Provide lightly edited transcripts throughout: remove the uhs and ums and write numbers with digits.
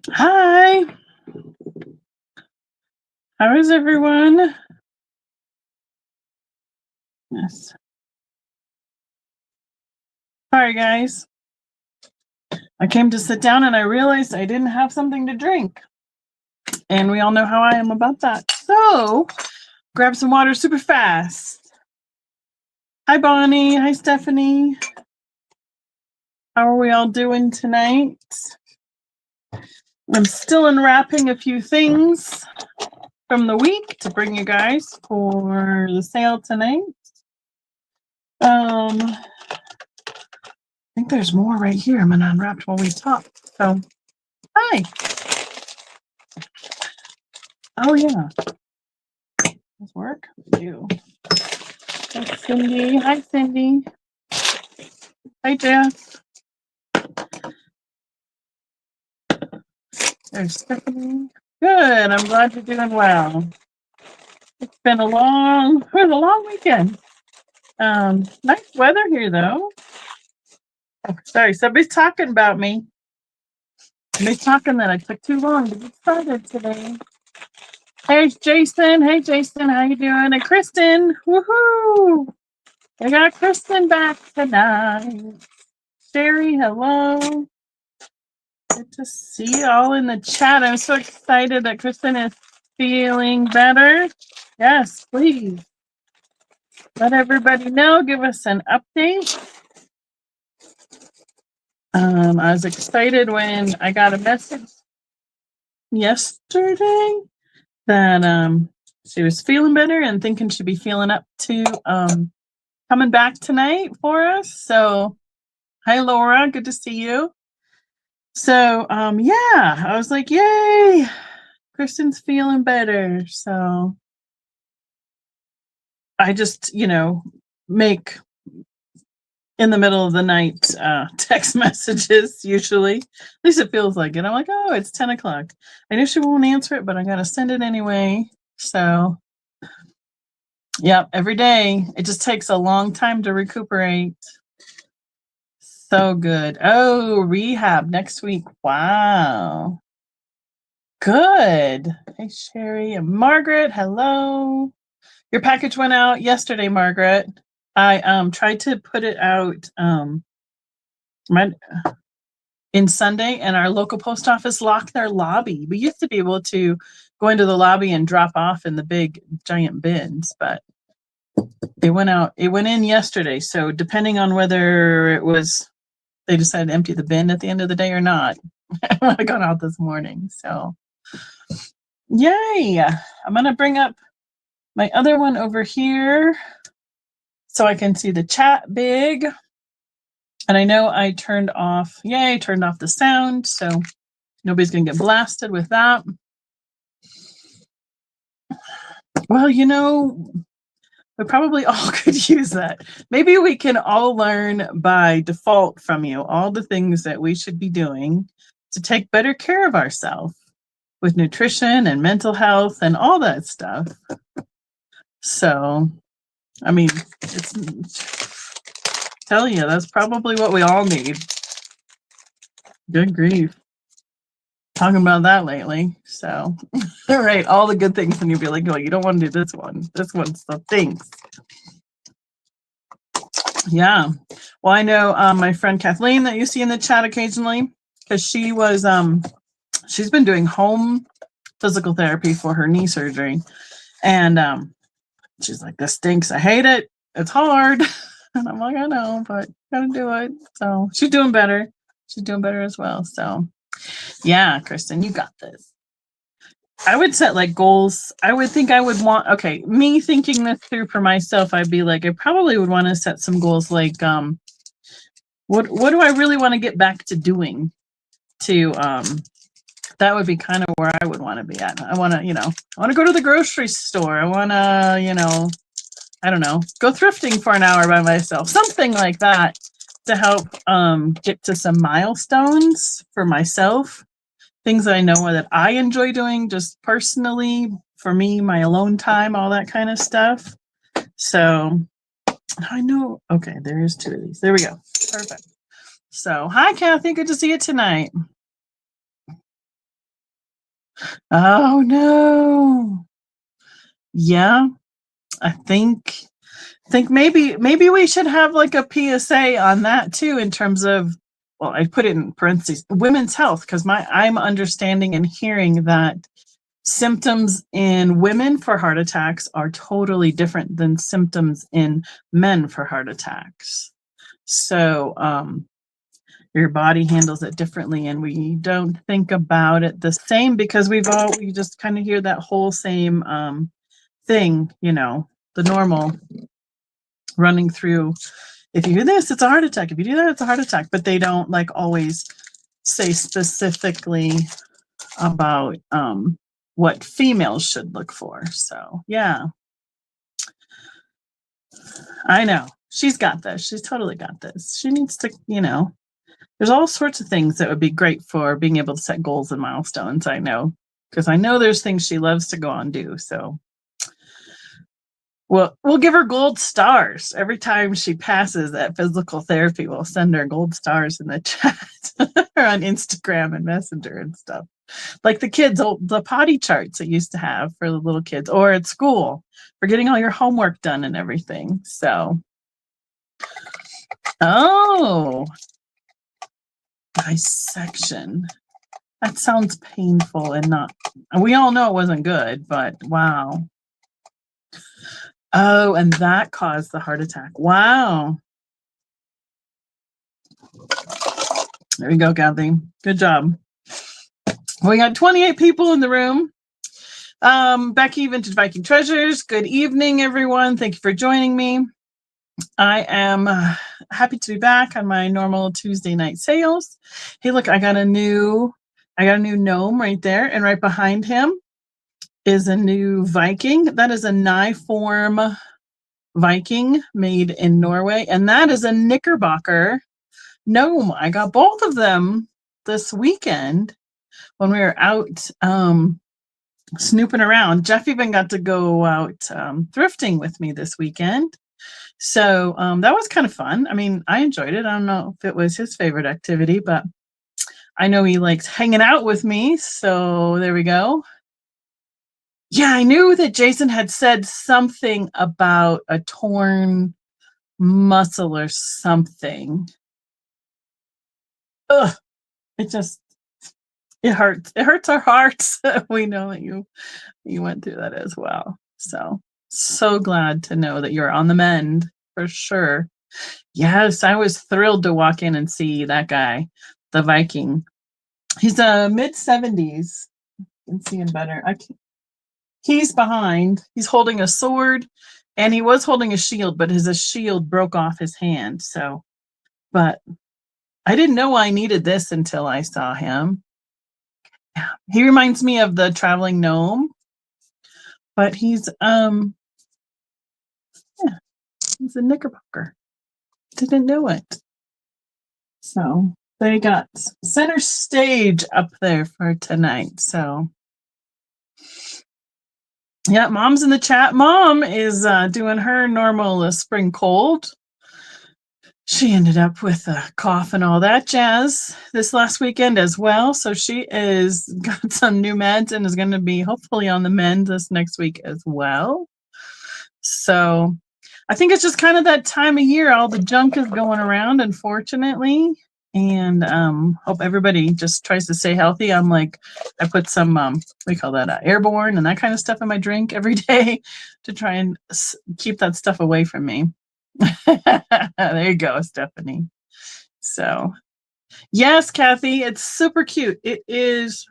Hi, how is everyone? Yes. Sorry, guys. I came to sit down and I realized I didn't have something to drink. And we all know how I am about that. So, grab some water super fast. Hi, Bonnie. Hi, Stephanie. How are we all doing tonight? I'm still unwrapping a few things from the week to bring you guys for the sale tonight. I think there's more right here. I'm gonna unwrap while we talk. So, hi. Oh yeah. Does work? Do. Hi, Cindy. Hi, Cindy. Hi, Jess. There's Stephanie. Good. I'm glad you're doing well. It's been a long weekend. Nice weather here though. Oh, sorry, somebody's talking about me. Somebody's talking that I took too long to get started today. Hey, Jason. Hey, Jason. How you doing? And Kristen. Woohoo! I got Kristen back tonight. Sherry, hello. Good to see you all in the chat. I'm so excited that Kristen is feeling better. Yes, please. Let everybody know. Give us an update. I was excited when I got a message yesterday that she was feeling better and thinking she'd be feeling up to coming back tonight for us. So, hi, Laura. Good to see you. So, yeah, I was like, yay, Kristen's feeling better. So, I just, make in the middle of the night text messages usually. At least it feels like it. I'm like, oh, it's 10 o'clock. I know she won't answer it, but I got to send it anyway. So, yeah, every day. It just takes a long time to recuperate. So good. Oh, rehab next week. Wow. Good. Hey, Sherry and Margaret. Hello. Your package went out yesterday, Margaret. I tried to put it out in Sunday, and our local post office locked their lobby. We used to be able to go into the lobby and drop off in the big giant bins, but it went out. It went in yesterday, so depending on whether they decided to empty the bin at the end of the day or not, I got out this morning. So, yay! I'm gonna bring up my other one over here so I can see the chat big. And I know I turned off the sound, so nobody's gonna get blasted with that. Well, we probably all could use that. Maybe we can all learn by default from you all the things that we should be doing to take better care of ourselves with nutrition and mental health and all that stuff. So, I mean, tell you, that's probably what we all need. Good grief. Talking about that lately. So, all right, all the good things, and you'll be like, oh, you don't want to do this one. This one's the things. Yeah. Well, I know my friend Kathleen that you see in the chat occasionally, because she's been doing home physical therapy for her knee surgery. And she's like, this stinks. I hate it. It's hard. And I'm like, I know, but gotta do it. So she's doing better. She's doing better as well. So yeah, Kristen, you got this. I would set like goals. I would think I would want, okay, me thinking this through for myself, I'd be like, I probably would want to set some goals like, what do I really want to get back to doing to, that would be kind of where I would want to be at. I want to go to the grocery store. I want to, I don't know, go thrifting for an hour by myself, something like that to help get to some milestones for myself. Things that I know that I enjoy doing just personally, for me, my alone time, all that kind of stuff. So I know, okay, there is 2 of these. There we go. Perfect. So, hi, Kathy. Good to see you tonight. Oh no. Yeah, I think maybe we should have like a PSA on that too, in terms of, well, I put it in parentheses, women's health, because I'm understanding and hearing that symptoms in women for heart attacks are totally different than symptoms in men for heart attacks. So your body handles it differently, and we don't think about it the same because we just kind of hear that whole same thing, the normal running through. If you do this, it's a heart attack. If you do that, it's a heart attack. But they don't like always say specifically about what females should look for. So yeah, I know. She's got this. She's totally got this. She needs to, there's all sorts of things that would be great for being able to set goals and milestones. I know, because I know there's things she loves to go on and do. So we'll give her gold stars every time she passes that physical therapy. We'll send her gold stars in the chat or on Instagram and Messenger and stuff. Like the kids, the potty charts it used to have for the little kids, or at school for getting all your homework done and everything. So, dissection. That sounds painful and not. We all know it wasn't good, but wow. Oh, and that caused the heart attack. Wow. There you go, Kathy. Good job. We got 28 people in the room. Becky, Vintage Viking Treasures. Good evening, everyone. Thank you for joining me. I am happy to be back on my normal Tuesday night sales. Hey, look, I got a new gnome right there, and right behind him is a new Viking. That is a Nye-form Viking made in Norway, and that is a Knickerbocker gnome. I got both of them this weekend when we were out snooping around. Jeff even got to go out thrifting with me this weekend. So that was kind of fun. I mean, I enjoyed it. I don't know if it was his favorite activity, but I know he likes hanging out with me. So there we go. Yeah, I knew that Jason had said something about a torn muscle or something. Ugh, it hurts. It hurts our hearts. We know that you went through that as well. So glad to know that you're on the mend for sure. Yes, I was thrilled to walk in and see that guy, the Viking. He's a mid-70s. You can see him better. He's behind. He's holding a sword, and he was holding a shield, but his shield broke off his hand. So, but I didn't know I needed this until I saw him. Yeah, he reminds me of the traveling gnome, but he's he's a Knickerbocker. Didn't know it. So they got center stage up there for tonight. So yeah, Mom's in the chat. Mom is doing her normal spring cold. She ended up with a cough and all that jazz this last weekend as well. So she is got some new meds and is going to be hopefully on the mend this next week as well. So I think it's just kind of that time of year. All the junk is going around, unfortunately. And hope everybody just tries to stay healthy. I put some, we call that airborne and that kind of stuff in my drink every day to try and keep that stuff away from me. There you go, Stephanie. So, yes, Kathy, it's super cute. It is.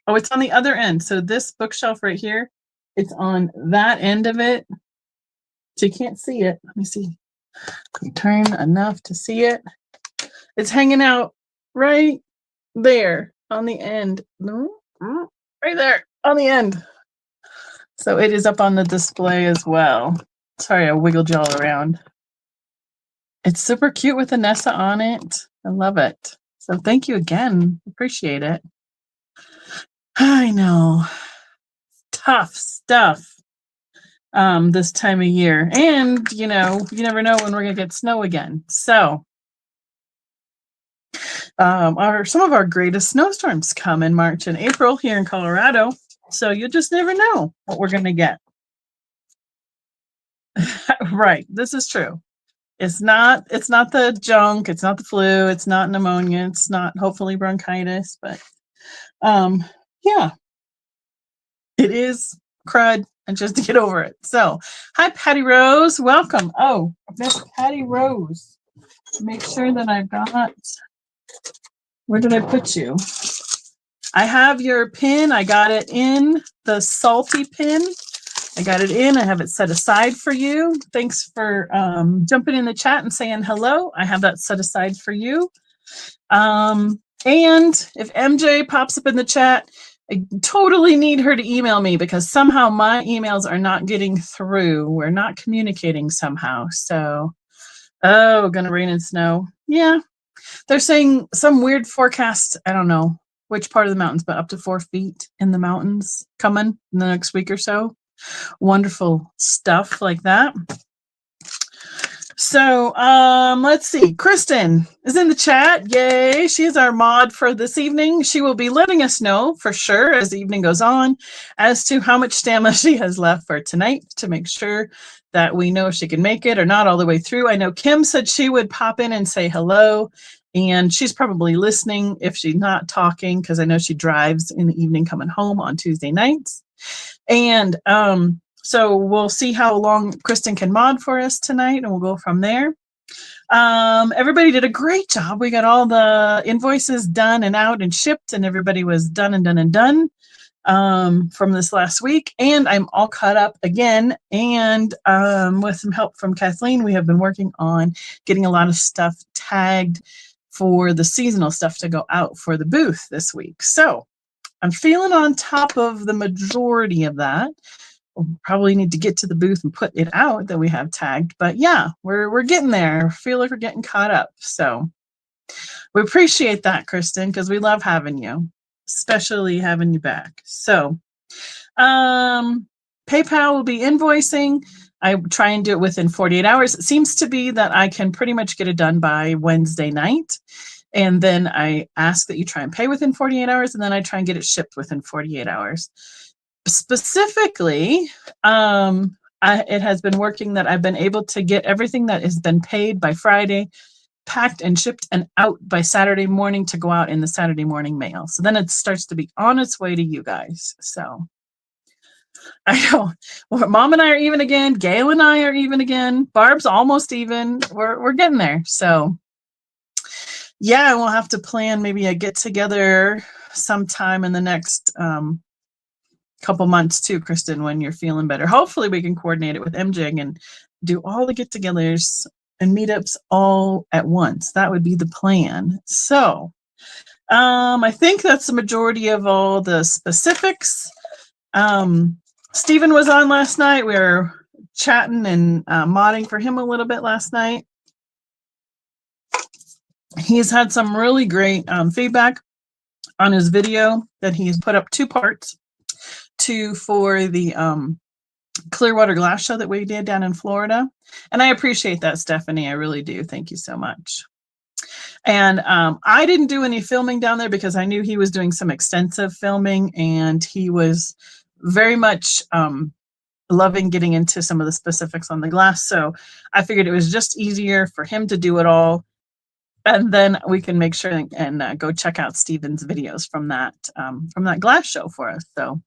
Oh, it's on the other end. So this bookshelf right here, it's on that end of it. So you can't see it. Let me see. Turn enough to see it. It's hanging out right there on the end. Right there on the end. So it is up on the display as well. Sorry, I wiggled y'all around. It's super cute with Anessa on it. I love it. So thank you again. Appreciate it. I know. Tough stuff this time of year. And, you never know when we're going to get snow again. So Some of our greatest snowstorms come in March and April here in Colorado. So you just never know what we're going to get. Right. This is true. It's not the junk. It's not the flu. It's not pneumonia. It's not hopefully bronchitis, but yeah, it is crud and just to get over it. So hi, Patty Rose. Welcome. Oh, Miss Patty Rose. Make sure that I've got, where did I put you? I have your pin. I got it in the salty pin. I got it in. I have it set aside for you. Thanks for jumping in the chat and saying hello. I have that set aside for you. And if MJ pops up in the chat, I totally need her to email me because somehow my emails are not getting through. We're not communicating somehow. So, gonna rain and snow. Yeah. They're saying some weird forecast. I don't know which part of the mountains, but up to 4 feet in the mountains coming in the next week or so. Wonderful stuff like that. So let's see. Kristen is in the chat. Yay. She is our mod for this evening. She will be letting us know for sure as the evening goes on as to how much stamina she has left for tonight to make sure that we know if she can make it or not all the way through. I know Kim said she would pop in and say hello, and she's probably listening if she's not talking because I know she drives in the evening coming home on Tuesday nights. And so we'll see how long Kristen can mod for us tonight, and we'll go from there. Everybody did a great job. We got all the invoices done and out and shipped, and everybody was done and done and done from this last week. And I'm all caught up again. And with some help from Kathleen, we have been working on getting a lot of stuff tagged for the seasonal stuff to go out for the booth this week. So I'm feeling on top of the majority of that. We'll probably need to get to the booth and put it out that we have tagged, but yeah, we're getting there. I feel like we're getting caught up. So we appreciate that, Kristen, because we love having you, especially having you back. So PayPal will be invoicing. I try and do it within 48 hours. It seems to be that I can pretty much get it done by Wednesday night. And then I ask that you try and pay within 48 hours, and then I try and get it shipped within 48 hours. Specifically, it has been working that I've been able to get everything that has been paid by Friday, packed and shipped and out by Saturday morning to go out in the Saturday morning mail. So then it starts to be on its way to you guys. So I know Mom and I are even again. Gail and I are even again. Barb's almost even. We're getting there. So yeah, we'll have to plan maybe a get together sometime in the next couple months too, Kristen, when you're feeling better. Hopefully we can coordinate it with MJ and do all the get-togethers and meetups all at once. That would be the plan. So I think that's the majority of all the specifics. Stephen was on last night. We were chatting and modding for him a little bit last night. He's had some really great feedback on his video that he's put up 2 parts for the Clearwater Glass Show that we did down in Florida. And I appreciate that, Stephanie. I really do. Thank you so much. And I didn't do any filming down there because I knew he was doing some extensive filming, and he was very much loving getting into some of the specifics on the glass. So I figured it was just easier for him to do it all. And then we can make sure and go check out Stephen's videos from that glass show for us. So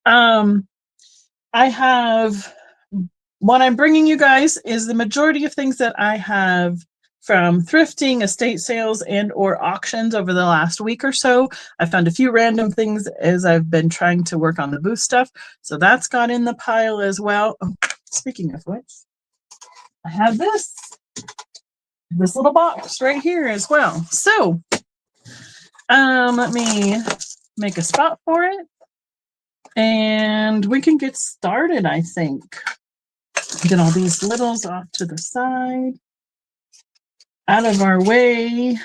I have, what I'm bringing you guys is the majority of things that I have from thrifting, estate sales, and or auctions over the last week or so. I found a few random things as I've been trying to work on the booth stuff. So that's got in the pile as well. Oh, speaking of which, I have this little box right here as well. So let me make a spot for it. And we can get started, I think. Get all these littles off to the side, out of our way.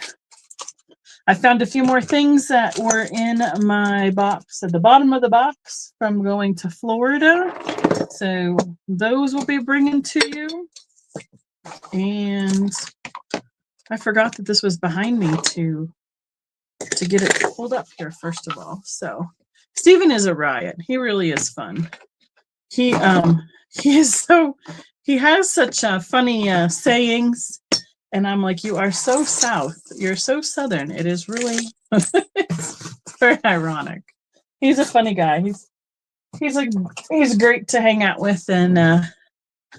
I found a few more things that were in my box at the bottom of the box from going to Florida. So those will be bringing to you. And I forgot that this was behind me to get it pulled up here, first of all. So Stephen is a riot. He really is fun. He is so, he has such funny sayings, and I'm like, you are so South. You're so Southern. It is really it's very ironic. He's a funny guy. He's great to hang out with and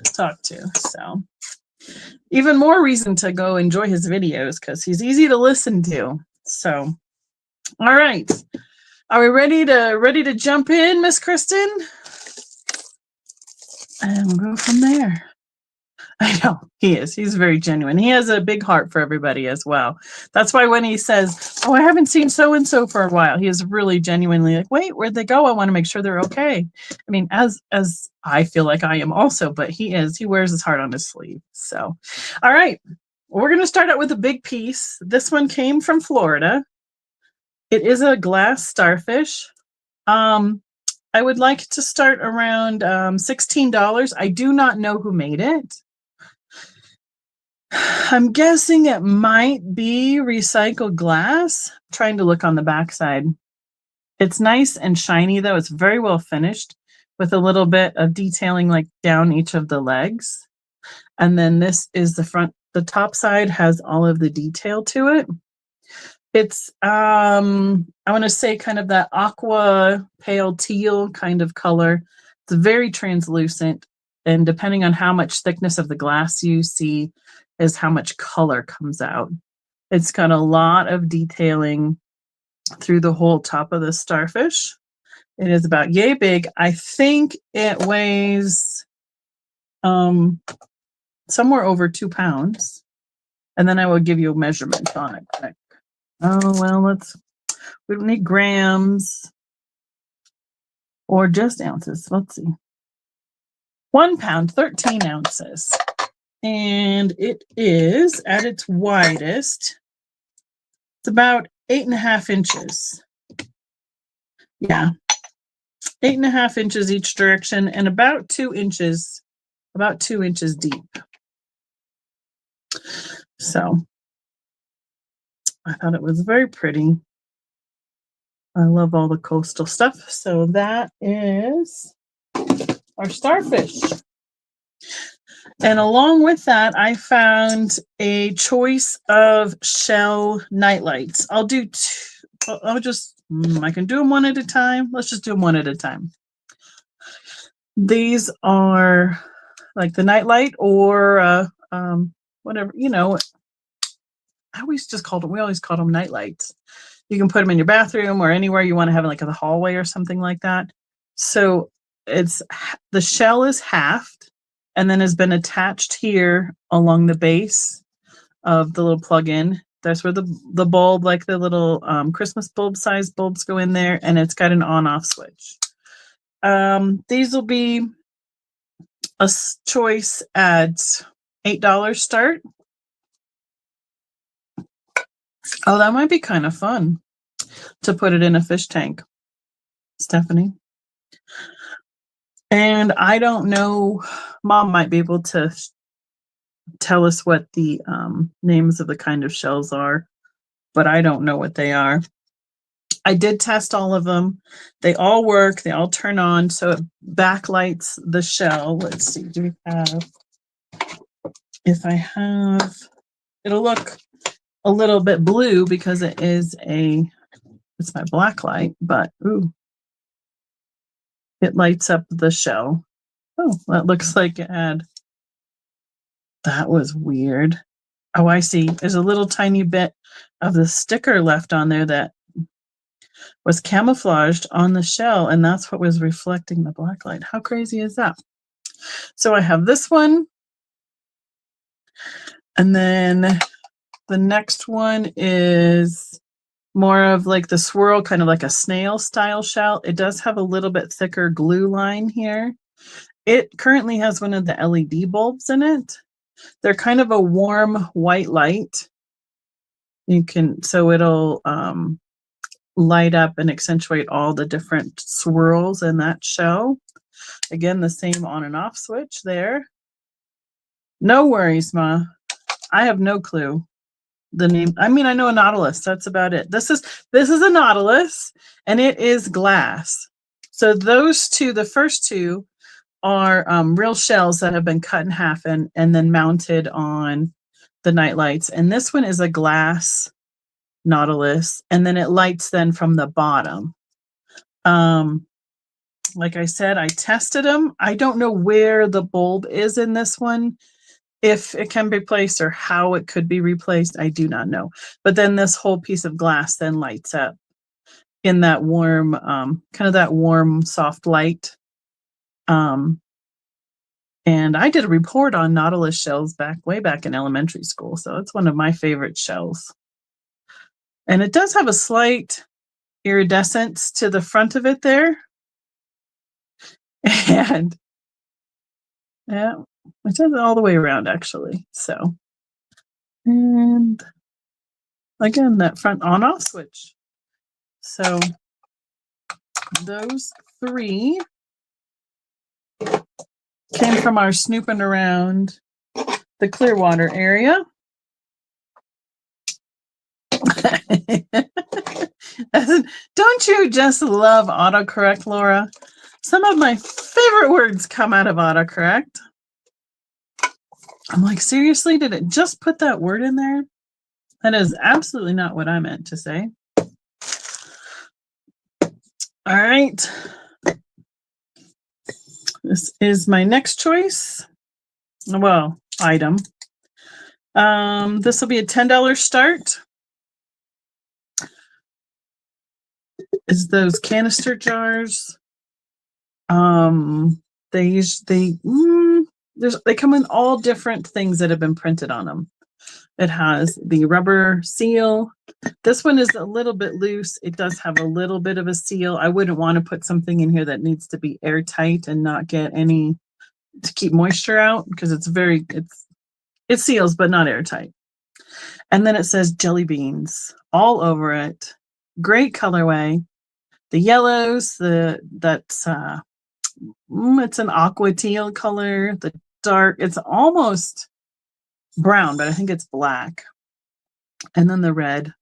talk to. So even more reason to go enjoy his videos because he's easy to listen to. So, all right. Are we ready to jump in, Miss Kristen? And we'll go from there. I know he is. He's very genuine. He has a big heart for everybody as well. That's why when he says, "Oh, I haven't seen so and so for a while," he is really genuinely like, "Wait, where'd they go? I want to make sure they're okay." I mean, as I feel like I am also, but he wears his heart on his sleeve. So, all right, we're going to start out with a big piece. This one came from Florida. It is a glass starfish. I would like to start around $16. I do not know who made it. I'm guessing it might be recycled glass. I'm trying to look on the backside. It's nice and shiny, though. It's very well finished with a little bit of detailing like down each of the legs. And then this is the front. The top side has all of the detail to it. It's, I want to say kind of that aqua pale teal kind of color. It's very translucent. And depending on how much thickness of the glass you see is how much color comes out. It's got a lot of detailing through the whole top of the starfish. It is about yay big. I think it weighs somewhere over 2 pounds. And then I will give you a measurement on it quick. Oh, well, we don't need grams or just ounces. Let's see. 1 pound, 13 ounces. And it is at its widest. It's about 8.5 inches. Yeah. 8.5 inches each direction and about 2 inches deep. So I thought it was very pretty. I love all the coastal stuff. So that is our starfish. And along with that, I found a choice of shell nightlights. I can do them one at a time. Let's just do them one at a time. These are like the nightlight or whatever, we always called them nightlights. You can put them in your bathroom or anywhere you want to have, like in the hallway or something like that. So the shell is halved and then has been attached here along the base of the little plug-in. That's where the bulb, like the little Christmas bulb size bulbs go in there, and it's got an on-off switch. These will be a choice at $8 start. Oh, that might be kind of fun to put it in a fish tank, Stephanie. And I don't know, Mom might be able to tell us what the names of the kind of shells are, but I don't know what they are. I did test all of them. They all work. They all turn on. So it backlights the shell. Let's see. It'll look a little bit blue because it's my black light, but it lights up the shell. Oh, that looks like it had. That was weird. Oh, I see. There's a little tiny bit of the sticker left on there that was camouflaged on the shell, and that's what was reflecting the black light. How crazy is that? So I have this one, and then the next one is more of like the swirl, kind of like a snail style shell. It does have a little bit thicker glue line here. It currently has one of the LED bulbs in it. They're kind of a warm white light. So it'll light up and accentuate all the different swirls in that shell. Again, the same on and off switch there. No worries, Ma. I have no clue. the name. I mean, I know a nautilus. That's about it. This is a nautilus, and it is glass. So those two, the first two, are real shells that have been cut in half and then mounted on the night lights. And this one is a glass nautilus, and then it lights then from the bottom. Like I said, I tested them. I don't know where the bulb is in this one, if it can be replaced or how it could be replaced. I do not know. But then this whole piece of glass then lights up in that warm, kind of that warm, soft light. And I did a report on nautilus shells way back in elementary school. So it's one of my favorite shells. And it does have a slight iridescence to the front of it there. And yeah, it does it all the way around actually. So, and again, that front on-off switch. So those three came from our snooping around the Clearwater area. Don't you just love autocorrect, Laura? Some of my favorite words come out of autocorrect. I'm like, seriously, did it just put that word in there? That is absolutely not what I meant to say. All right. This is my next choice. Well, item. This will be a $10 start. Is those canister jars. They come in all different things that have been printed on them. It has the rubber seal. This one is a little bit loose. It does have a little bit of a seal. I wouldn't want to put something in here that needs to be airtight and not get any to keep moisture out, because it seals but not airtight. And then it says jelly beans all over it. Great colorway. The yellows, it's an aqua teal color. The dark, it's almost brown, but I think it's black. And then the red.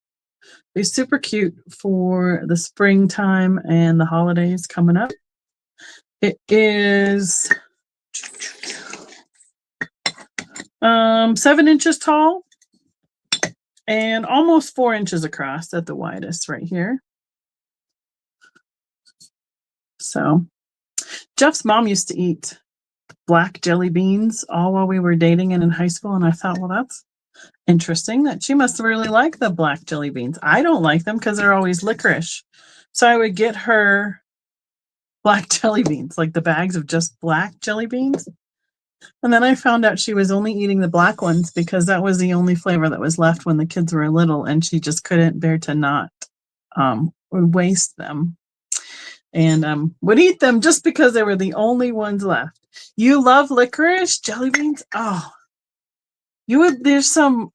They're super cute for the springtime and the holidays coming up. It is 7 inches tall and almost 4 inches across at the widest right here. So Jeff's mom used to eat black jelly beans all while we were dating and in high school. And I thought, well, that's interesting that she must really like the black jelly beans. I don't like them because they're always licorice. So I would get her black jelly beans, like the bags of just black jelly beans. And then I found out she was only eating the black ones because that was the only flavor that was left when the kids were little, and she just couldn't bear to not waste them. And would eat them just because they were the only ones left. You love licorice jelly beans? Oh, there's so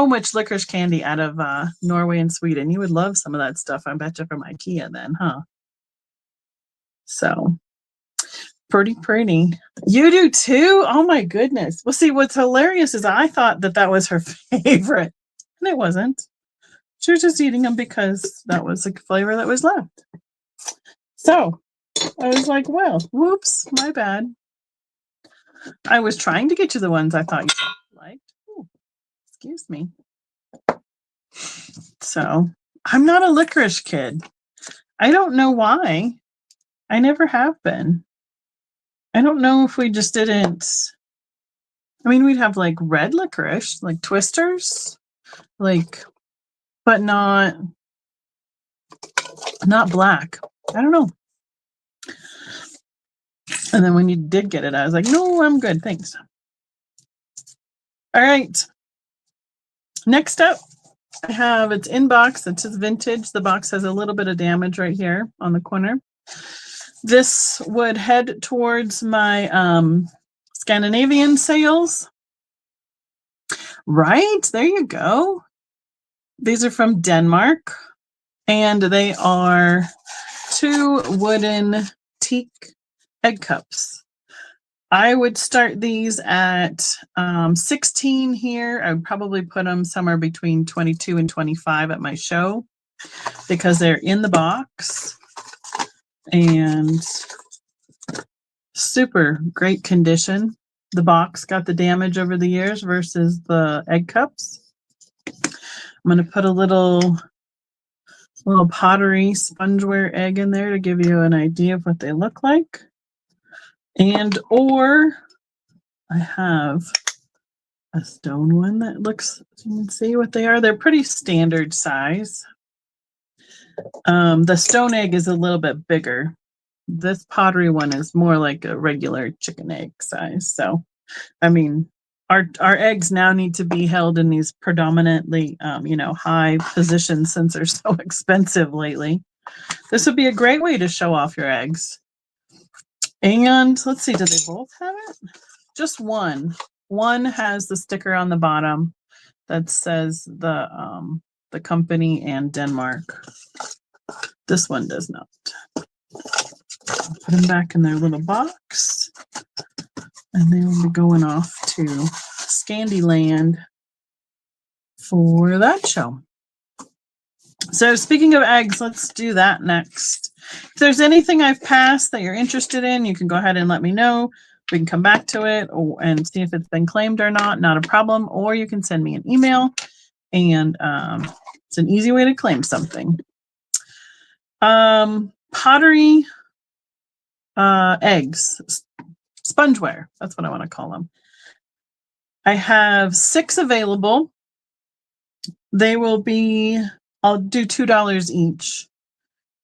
much licorice candy out of Norway and Sweden. You would love some of that stuff, I bet you, from IKEA then, huh? So pretty. You do too? Oh my goodness. Well, see, what's hilarious is I thought that was her favorite, and it wasn't. She was just eating them because that was the flavor that was left. So I was like, well, whoops, my bad. I was trying to get you the ones I thought you liked. Ooh, excuse me. So I'm not a licorice kid. I don't know why. I never have been. I don't know if we just didn't. I mean, we'd have like red licorice, like Twisters, but not black. I don't know. And then when you did get it, I was like, no, I'm good. Thanks. All right. Next up, I have its inbox. It says vintage. The box has a little bit of damage right here on the corner. This would head towards my Scandinavian sales. Right. There you go. These are from Denmark. And they are 2 wooden teak egg cups. I would start these at 16 here. I would probably put them somewhere between 22 and 25 at my show because they're in the box and super great condition. The box got the damage over the years versus the egg cups. I'm going to put a little pottery spongeware egg in there to give you an idea of what they look like. And or I have a stone one that looks, you can see what they are. They're pretty standard size. The stone egg is a little bit bigger. This pottery one is more like a regular chicken egg size. So, I mean, our eggs now need to be held in these predominantly, high positions since they're so expensive lately. This would be a great way to show off your eggs. And let's see, do they both have it? Just one. One has the sticker on the bottom that says the company and Denmark. This one does not. I'll put them back in their little box, and they will be going off to Scandyland for that show. So speaking of eggs, let's do that next. If there's anything I've passed that you're interested in, you can go ahead and let me know. We can come back to it and see if it's been claimed or not. Not a problem. Or you can send me an email, and it's an easy way to claim something. Pottery eggs, spongeware. That's what I want to call them. I have 6 available. They will be, I'll do $2 each.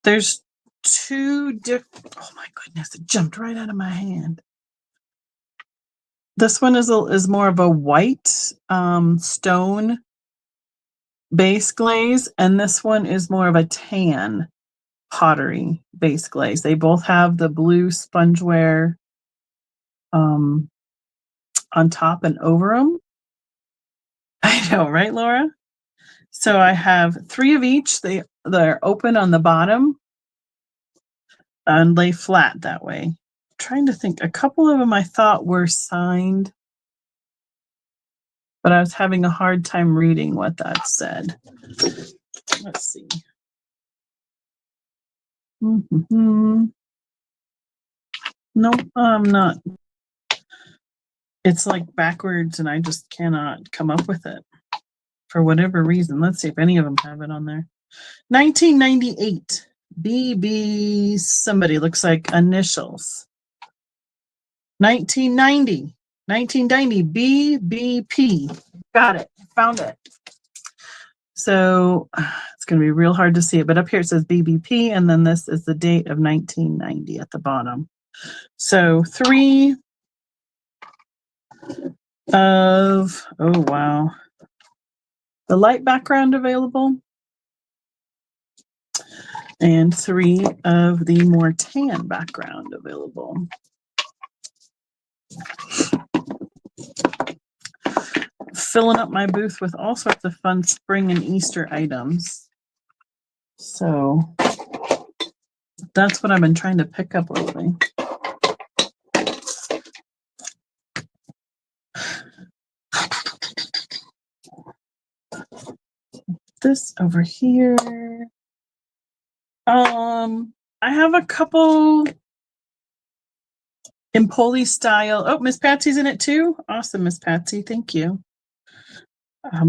There's 2 different, oh my goodness, it jumped right out of my hand. This one is more of a white stone base glaze, and this one is more of a tan pottery base glaze. They both have the blue spongeware on top and over them. I know, right, Laura? So I have 3 of each. They're open on the bottom and lay flat that way. I'm trying to think. A couple of them I thought were signed, but I was having a hard time reading what that said. Let's see. No, I'm not. It's like backwards, and I just cannot come up with it for whatever reason. Let's see if any of them have it on there. 1998. BB, somebody looks like initials. 1990. BBP. Got it. Found it. So it's going to be real hard to see it, but up here it says BBP, and then this is the date of 1990 at the bottom. So 3 of, oh wow, the light background available, and 3 of the more tan background available. Filling up my booth with all sorts of fun spring and Easter items. So that's what I've been trying to pick up lately. This over here. I have a couple Empoli style. Oh, Miss Patsy's in it too. Awesome, Miss Patsy. Thank you.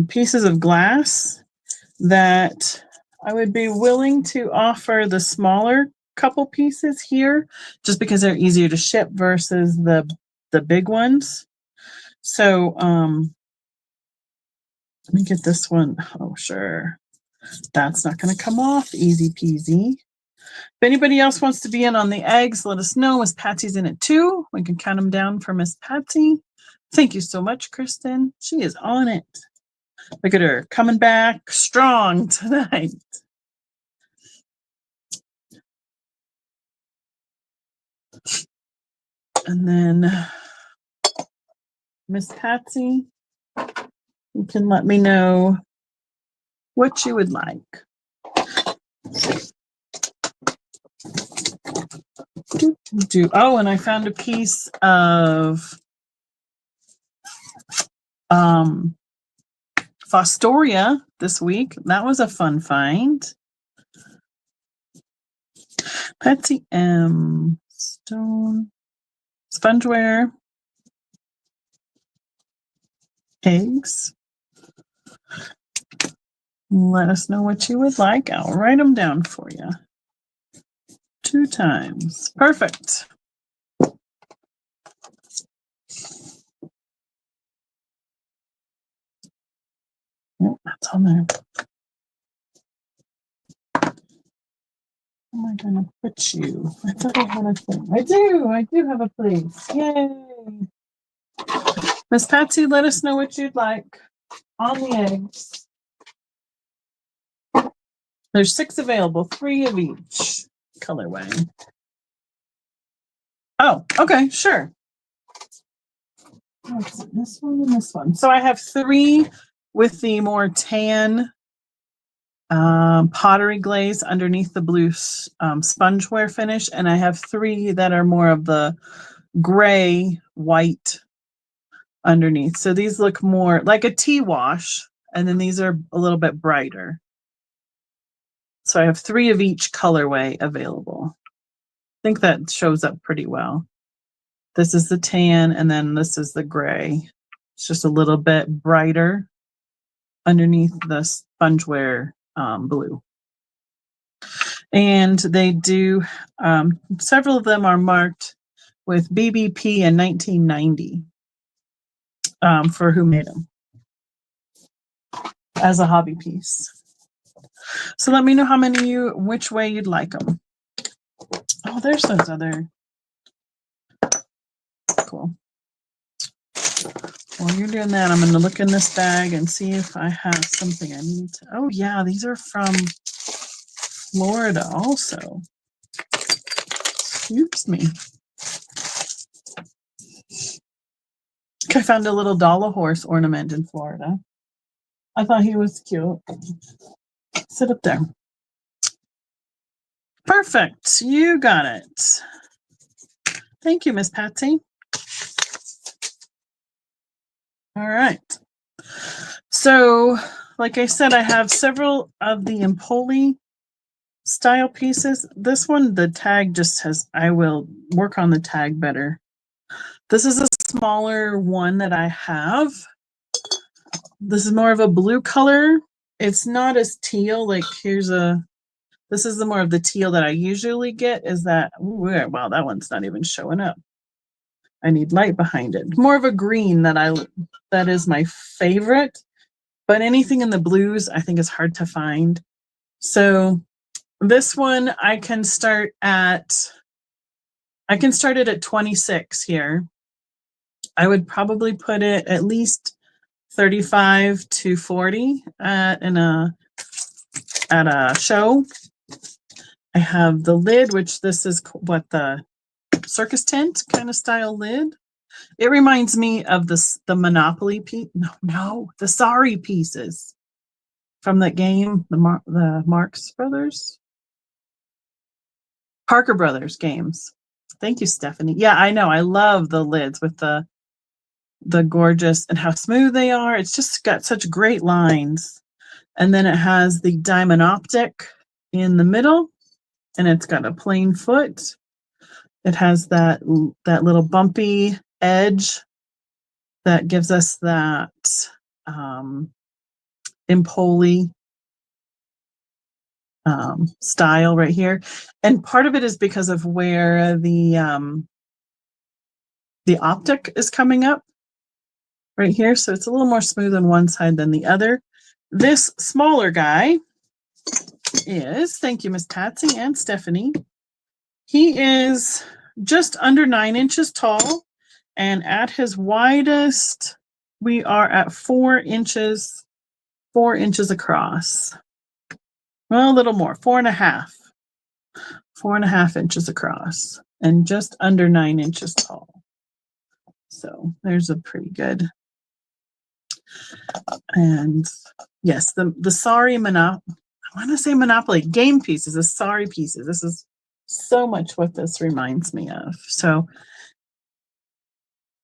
Pieces of glass that I would be willing to offer the smaller couple pieces here, just because they're easier to ship versus the big ones. So let me get this one. Oh, sure. That's not going to come off. Easy peasy. If anybody else wants to be in on the eggs, let us know. Miss Patsy's in it too. We can count them down for Miss Patsy. Thank you so much, Kristen. She is on it. Look at her coming back strong tonight. And then Miss Patsy, you can let me know what you would like. Oh, and I found a piece of Fostoria this week. That was a fun find. Patsy M. Stone. Spongeware. Eggs. Let us know what you would like. I'll write them down for you. 2 times. Perfect. Yep, that's on there. Am I going to put you? I thought I had a thing. I do have a place. Yay. Miss Patsy, let us know what you'd like on the eggs. There's 6 available, 3 of each colorway. Oh, okay, sure. Let's see, this one and this one. So I have 3 with the more tan pottery glaze underneath the blue spongeware finish, and I have 3 that are more of the gray white underneath. So these look more like a tea wash, and then these are a little bit brighter. So I have 3 of each colorway available. I think that shows up pretty well. This is the tan, and then this is the gray. It's just a little bit brighter underneath the spongeware blue. And they do, several of them are marked with BBP in 1990 for who made them as a hobby piece. So let me know how many which way you'd like them. Oh, there's those other. Cool. While you're doing that, I'm going to look in this bag and see if I have something I need to. Oh, yeah, these are from Florida also. Excuse me. I found a little dollar horse ornament in Florida. I thought he was cute. Sit up there. Perfect. You got it. Thank you, Miss Patsy. All right. So, like I said, I have several of the Empoli style pieces. This one, the tag just has, I will work on the tag better. This is a smaller one that I have. This is more of a blue color. It's not as teal. Like this is the more of the teal that I usually get. Is that, ooh, wow, that one's not even showing up. I need light behind it. More of a green that is my favorite. But anything in the blues, I think is hard to find. So this one I can start it at 26 here. I would probably put it at least 35 to 40 at a show. I have the lid, which this is what the circus tent kind of style lid. It reminds me of the Monopoly piece. No, the Sorry pieces from that game, the Marx Brothers, Parker Brothers games. Thank you, Stephanie. Yeah, I know. I love the lids with the gorgeous and how smooth they are. It's just got such great lines. And then it has the diamond optic in the middle, and it's got a plain foot. It has that little bumpy edge that gives us that Empoli style right here. And part of it is because of where the optic is coming up right here. So it's a little more smooth on one side than the other. This smaller guy is, thank you, Miss Patsy and Stephanie. He is just under 9 inches tall, and at his widest, we are at 4 inches across. Well, a little more, 4.5. 4.5 inches across, and just under 9 inches tall. So there's a pretty good. And yes, the Sorry Monopoly, I want to say Monopoly game pieces, the Sorry pieces. This is so much what this reminds me of. So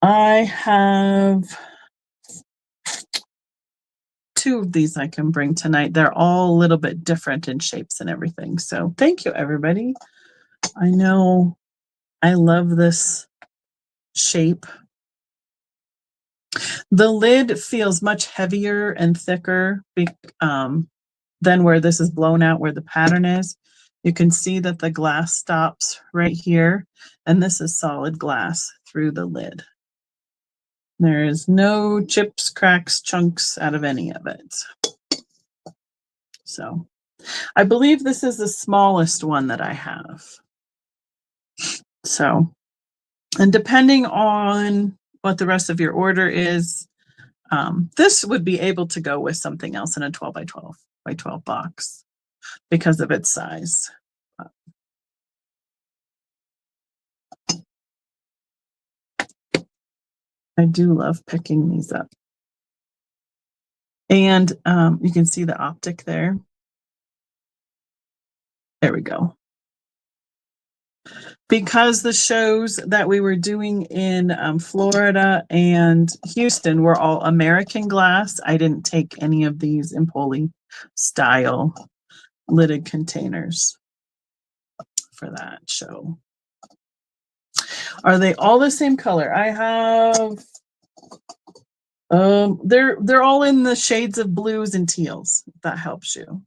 I have 2 of these I can bring tonight. They're all a little bit different in shapes and everything. So thank you, everybody. I know I love this shape. The lid feels much heavier and thicker than where this is blown out, where the pattern is. You can see that the glass stops right here, and this is solid glass through the lid. There is no chips, cracks, chunks out of any of it. So I believe this is the smallest one that I have. So, and depending on what the rest of your order is, this would be able to go with something else in a 12 by 12 by 12 box because of its size. I do love picking these up. And you can see the optic there. There we go. Because the shows that we were doing in Florida and Houston were all American glass, I didn't take any of these Empoli style lidded containers for that show. Are they all the same color? I have they're all in the shades of blues and teals, if that helps you.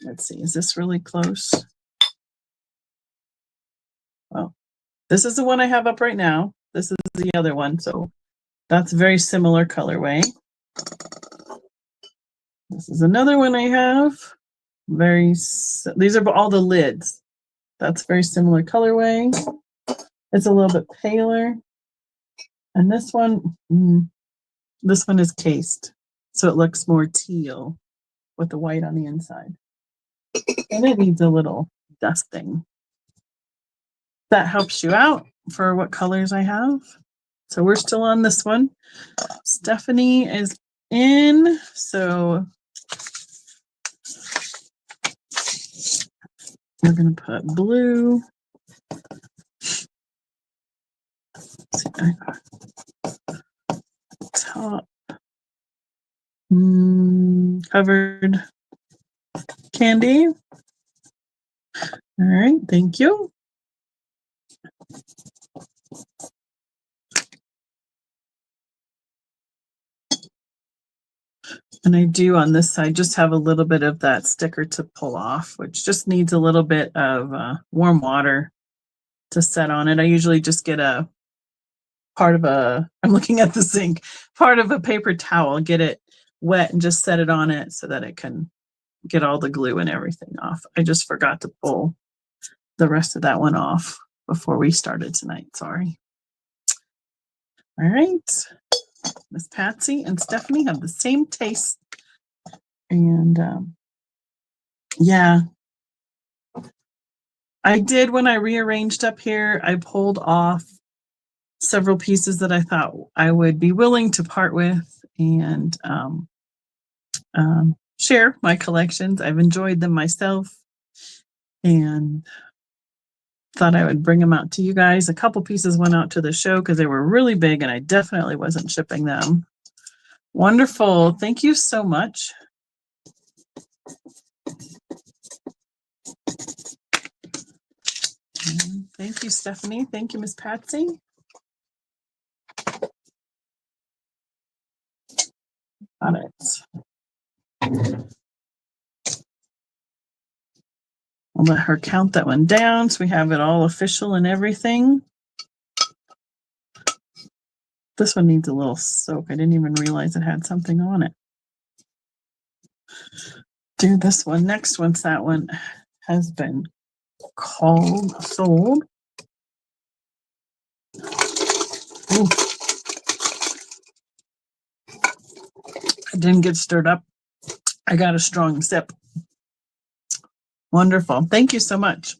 Let's see, is this really close? Well, this is the one I have up right now. This is the other one, so that's very similar colorway. This is another one I have. These are all the lids. That's very similar colorway. It's a little bit paler. And this one is cased, so it looks more teal with the white on the inside. And it needs a little dusting. That helps you out for what colors I have. So we're still on this one. Stephanie is in, so we're going to put blue. Top. Covered candy. All right, thank you. And I do on this side just have a little bit of that sticker to pull off, which just needs a little bit of warm water to set on it. I usually just get I'm looking at the sink, part of a paper towel, get it wet and just set it on it so that it can get all the glue and everything off. I just forgot to pull the rest of that one off before we started tonight. Sorry. All right. Miss Patsy and Stephanie have the same taste. And yeah, I did when I rearranged up here, I pulled off several pieces that I thought I would be willing to part with and share my collections. I've enjoyed them myself and thought I would bring them out to you guys. A couple pieces went out to the show because they were really big and I definitely wasn't shipping them. Wonderful. Thank you so much. Thank you, Stephanie. Thank you, Miss Patsy. Got it. I'll let her count that one down so we have it all official and everything. This one needs a little soak. I didn't even realize it had something on it. Do this one next once that one has been sold. Ooh. It didn't get stirred up. I got a strong sip. Wonderful. Thank you so much.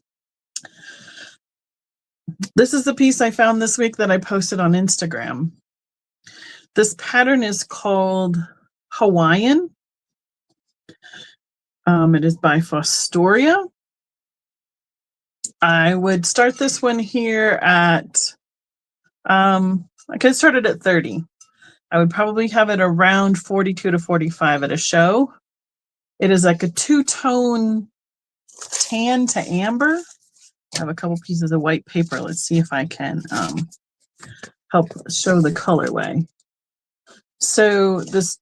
This is the piece I found this week that I posted on Instagram. This pattern is called Hawaiian. It is by Fostoria. I would start this one here at, I could start it at 30. I would probably have it around 42 to 45 at a show. It is like a two-tone tan to amber. I have a couple pieces of white paper. Let's see if I can help show the colorway. So this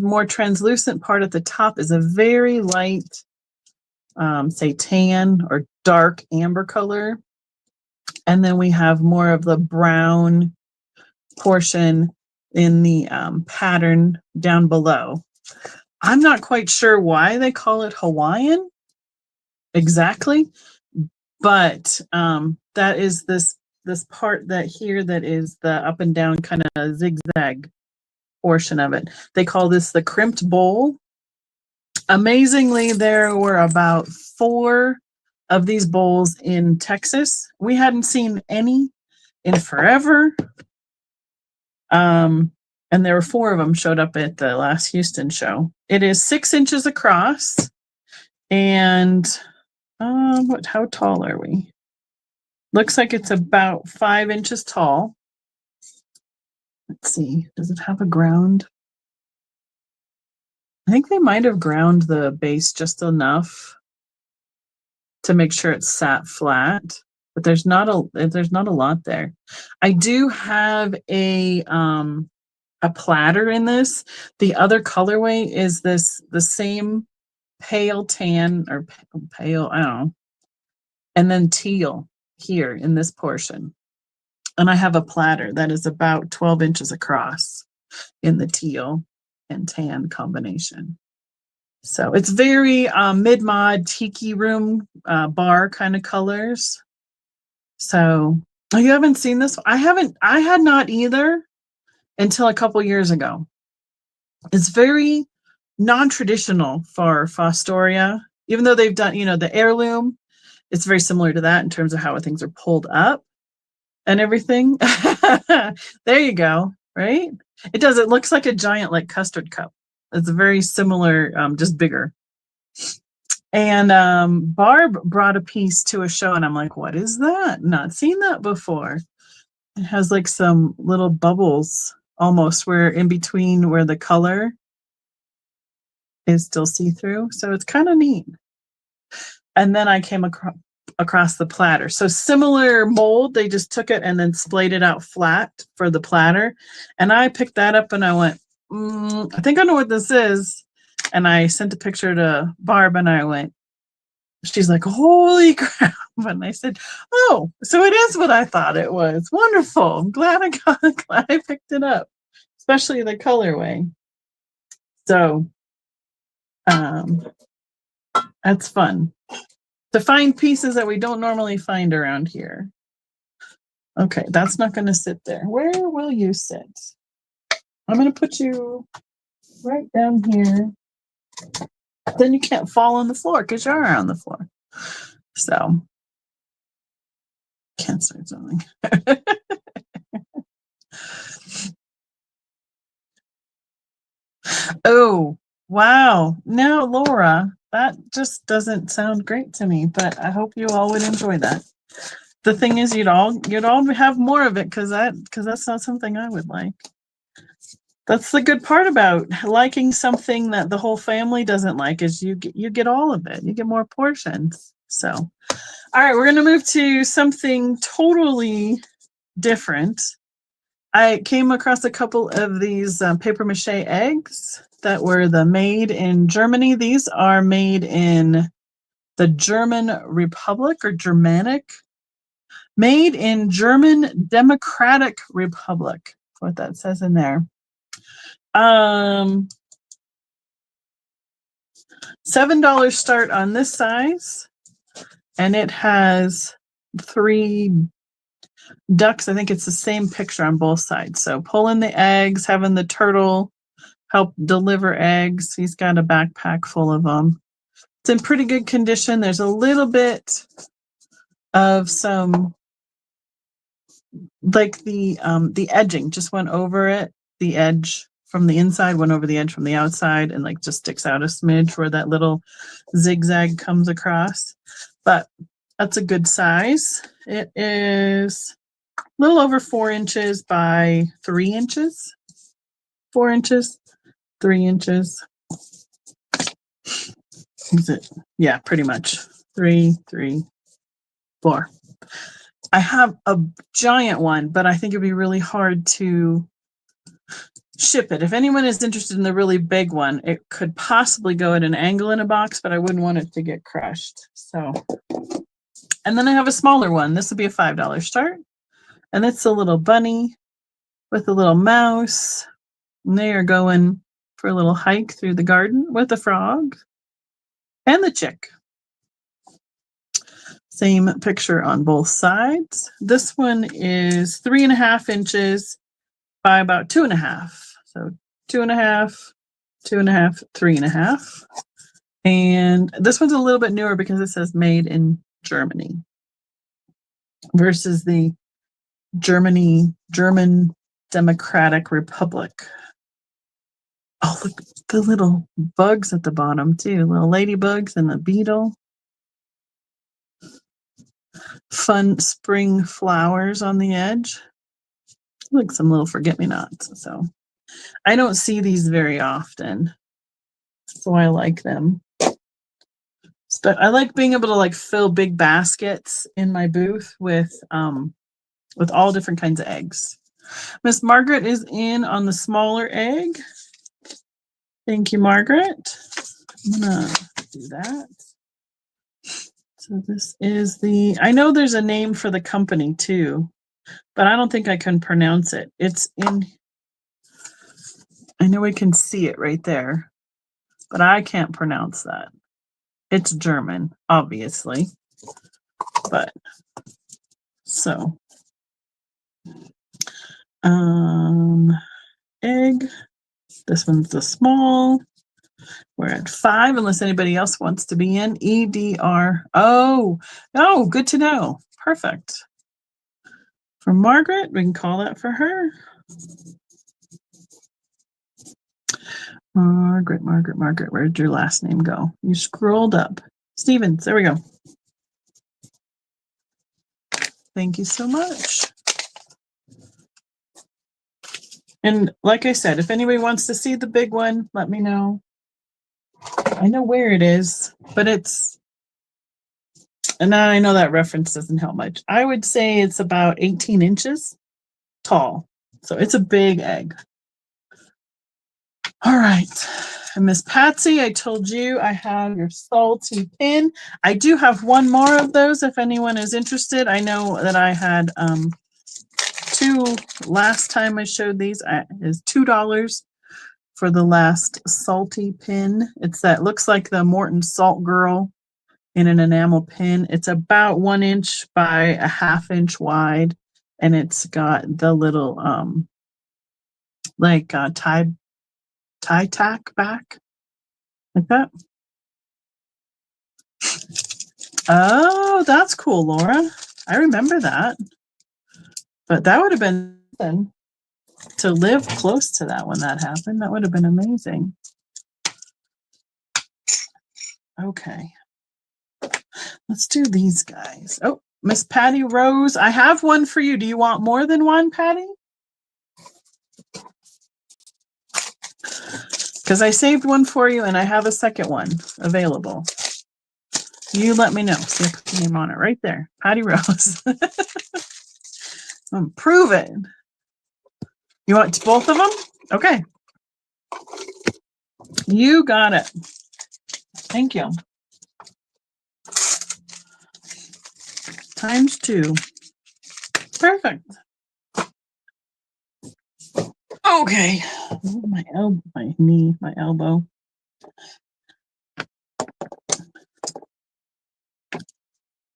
more translucent part at the top is a very light, say tan or dark amber color. And then we have more of the brown portion in the pattern down below. I'm not quite sure why they call it Hawaiian exactly, but that is this part that here that is the up and down kind of zigzag portion of it. They call this the crimped bowl. Amazingly, there were about 4 of these bowls in Texas. We hadn't seen any in forever. And there were 4 of them showed up at the last Houston show. It is 6 inches across, and how tall are we? Looks like it's about 5 inches tall. Let's see, does it have a ground? I think they might have ground the base just enough to make sure it's sat flat, but there's not a lot there. I do have a platter in this. The other colorway is the same pale tan or pale, I don't know, and then teal here in this portion. And I have a platter that is about 12 inches across in the teal and tan combination. So it's very mid-mod tiki room bar kind of colors. So you haven't seen this? I had not either until a couple years ago. It's very non-traditional for Fostoria, even though they've done, the heirloom. It's very similar to that in terms of how things are pulled up and everything. There you go, right? It does. It looks like a giant like custard cup. It's very similar, just bigger. And Barb brought a piece to a show, and I'm like, what is that? Not seen that before. It has like some little bubbles almost where in between where the color is still see-through. So it's kind of neat. And then I came across the platter. So similar mold, they just took it and then splayed it out flat for the platter. And I picked that up and I went, I think I know what this is. And I sent a picture to Barb and I went, she's like, holy crap. And I said, oh, so it is what I thought it was. Wonderful. I'm glad I picked it up, especially the colorway. So that's fun to find pieces that we don't normally find around here. Okay, that's not going to sit there. Where will you sit? I'm going to put you right down here. Then you can't fall on the floor because you're on the floor. So, can't start something. Oh, wow. Now, Laura, that just doesn't sound great to me, but I hope you all would enjoy that. The thing is, you'd all have more of it because that's not something I would like. That's the good part about liking something that the whole family doesn't like is you get all of it. You get more portions. So, all right, we're going to move to something totally different. I came across a couple of these paper mache eggs that were the made in Germany. These are made in the German Republic or Germanic. Made in German Democratic Republic. What that says in there. $7 start on this size, and it has 3 ducks. I think it's the same picture on both sides. So pulling the eggs, having the turtle help deliver eggs. He's got a backpack full of them. It's in pretty good condition. There's a little bit of some, like the edging just went over it. The edge from the inside went over the edge from the outside and like just sticks out a smidge where that little zigzag comes across. But That's a good size. It is a little over 4 inches by 3 inches. 4 inches, 3 inches. Is it? Yeah, pretty much. 3, 3, 4. I have a giant one, but I think it'd be really hard to ship it. If anyone is interested in the really big one, it could possibly go at an angle in a box, but I wouldn't want it to get crushed. So, and then I have a smaller one. This would be a $5 start. And it's a little bunny with a little mouse. And they are going for a little hike through the garden with the frog and the chick. Same picture on both sides. This one is 3.5 inches by about 2.5. So 2.5, 2.5, 3.5. And this one's a little bit newer because it says made in Germany versus the German Democratic Republic. Oh, look, the little bugs at the bottom too. Little ladybugs and the beetle. Fun spring flowers on the edge. Like some little forget-me-nots. So I don't see these very often. So I like them. But I like being able to like fill big baskets in my booth with all different kinds of eggs. Miss Margaret is in on the smaller egg. Thank you, Margaret. I'm gonna do that. So this is the, I know there's a name for the company too, but I don't think I can pronounce it. It's in, I know we can see it right there, but I can't pronounce that. It's German, obviously, but so, egg, this one's the small. We're at 5, unless anybody else wants to be in. EDR. Oh, good to know. Perfect. For Margaret, we can call that for her. Margaret, where'd your last name go? You scrolled up. Stevens, there we go. Thank you so much. And like I said, if anybody wants to see the big one, let me know. I know where it is, but it's, and I know that reference doesn't help much. I would say it's about 18 inches tall. So it's a big egg. All right. And Miss Patsy, I told you I have your salty pin. I do have one more of those if anyone is interested. I know that I had 2 last time I showed these. Is $2 for the last salty pin. It's that looks like the Morton Salt Girl in an enamel pin. It's about 1 inch by 1/2 inch wide, and it's got the little tie tack back like that. Oh, that's cool, Laura. I remember that. But that would have been fun to live close to that when that happened. That would have been amazing. Okay. Let's do these guys. Oh, Miss Patty Rose, I have one for you. Do you want more than one, Patty? Because I saved one for you and I have a second one available. You let me know. See, I put your name on it right there. Patty Rose. Prove it. You want both of them? Okay. You got it. Thank you. ×2. Perfect. Okay. My elbow, my knee, my elbow.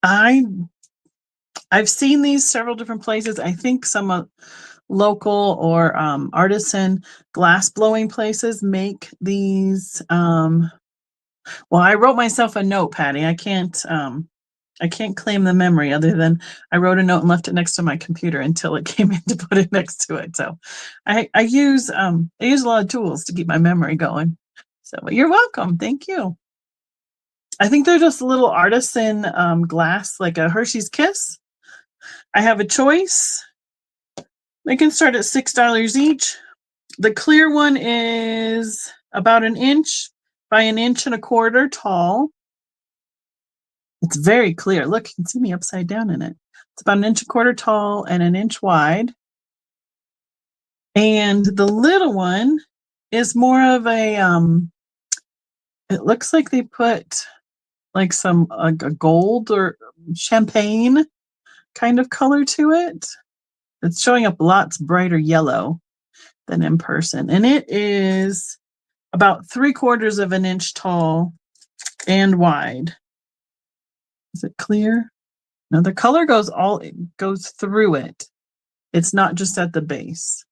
I've seen these several different places. I think some local or artisan glass blowing places make these. Well, I wrote myself a note, Patty. I can't claim the memory other than I wrote a note and left it next to my computer until it came in to put it next to it. So I use a lot of tools to keep my memory going. So you're welcome. Thank you. I think they're just little artisan glass, like a Hershey's Kiss. I have a choice. They can start at $6 each. The clear one is about 1 inch by 1.25 inches tall. It's very clear. Look, you can see me upside down in it. It's about 1.25 inches tall and 1 inch wide. And the little one is more of a, it looks like they put like some a gold or champagne kind of color to it. It's showing up lots brighter yellow than in person. And it is about 3/4 of an inch tall and wide. Is it clear? No, the color goes through it. It's not just at the base.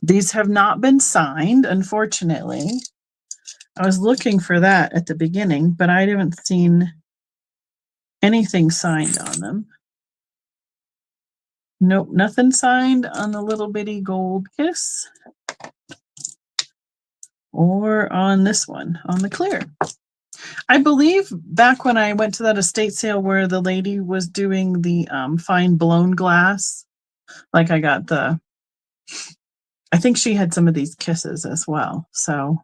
These have not been signed, unfortunately. I was looking for that at the beginning, but I haven't seen anything signed on them. Nope, nothing signed on the little bitty gold kiss or on this one, on the clear. I believe back when I went to that estate sale where the lady was doing the fine blown glass, like I think she had some of these kisses as well. So,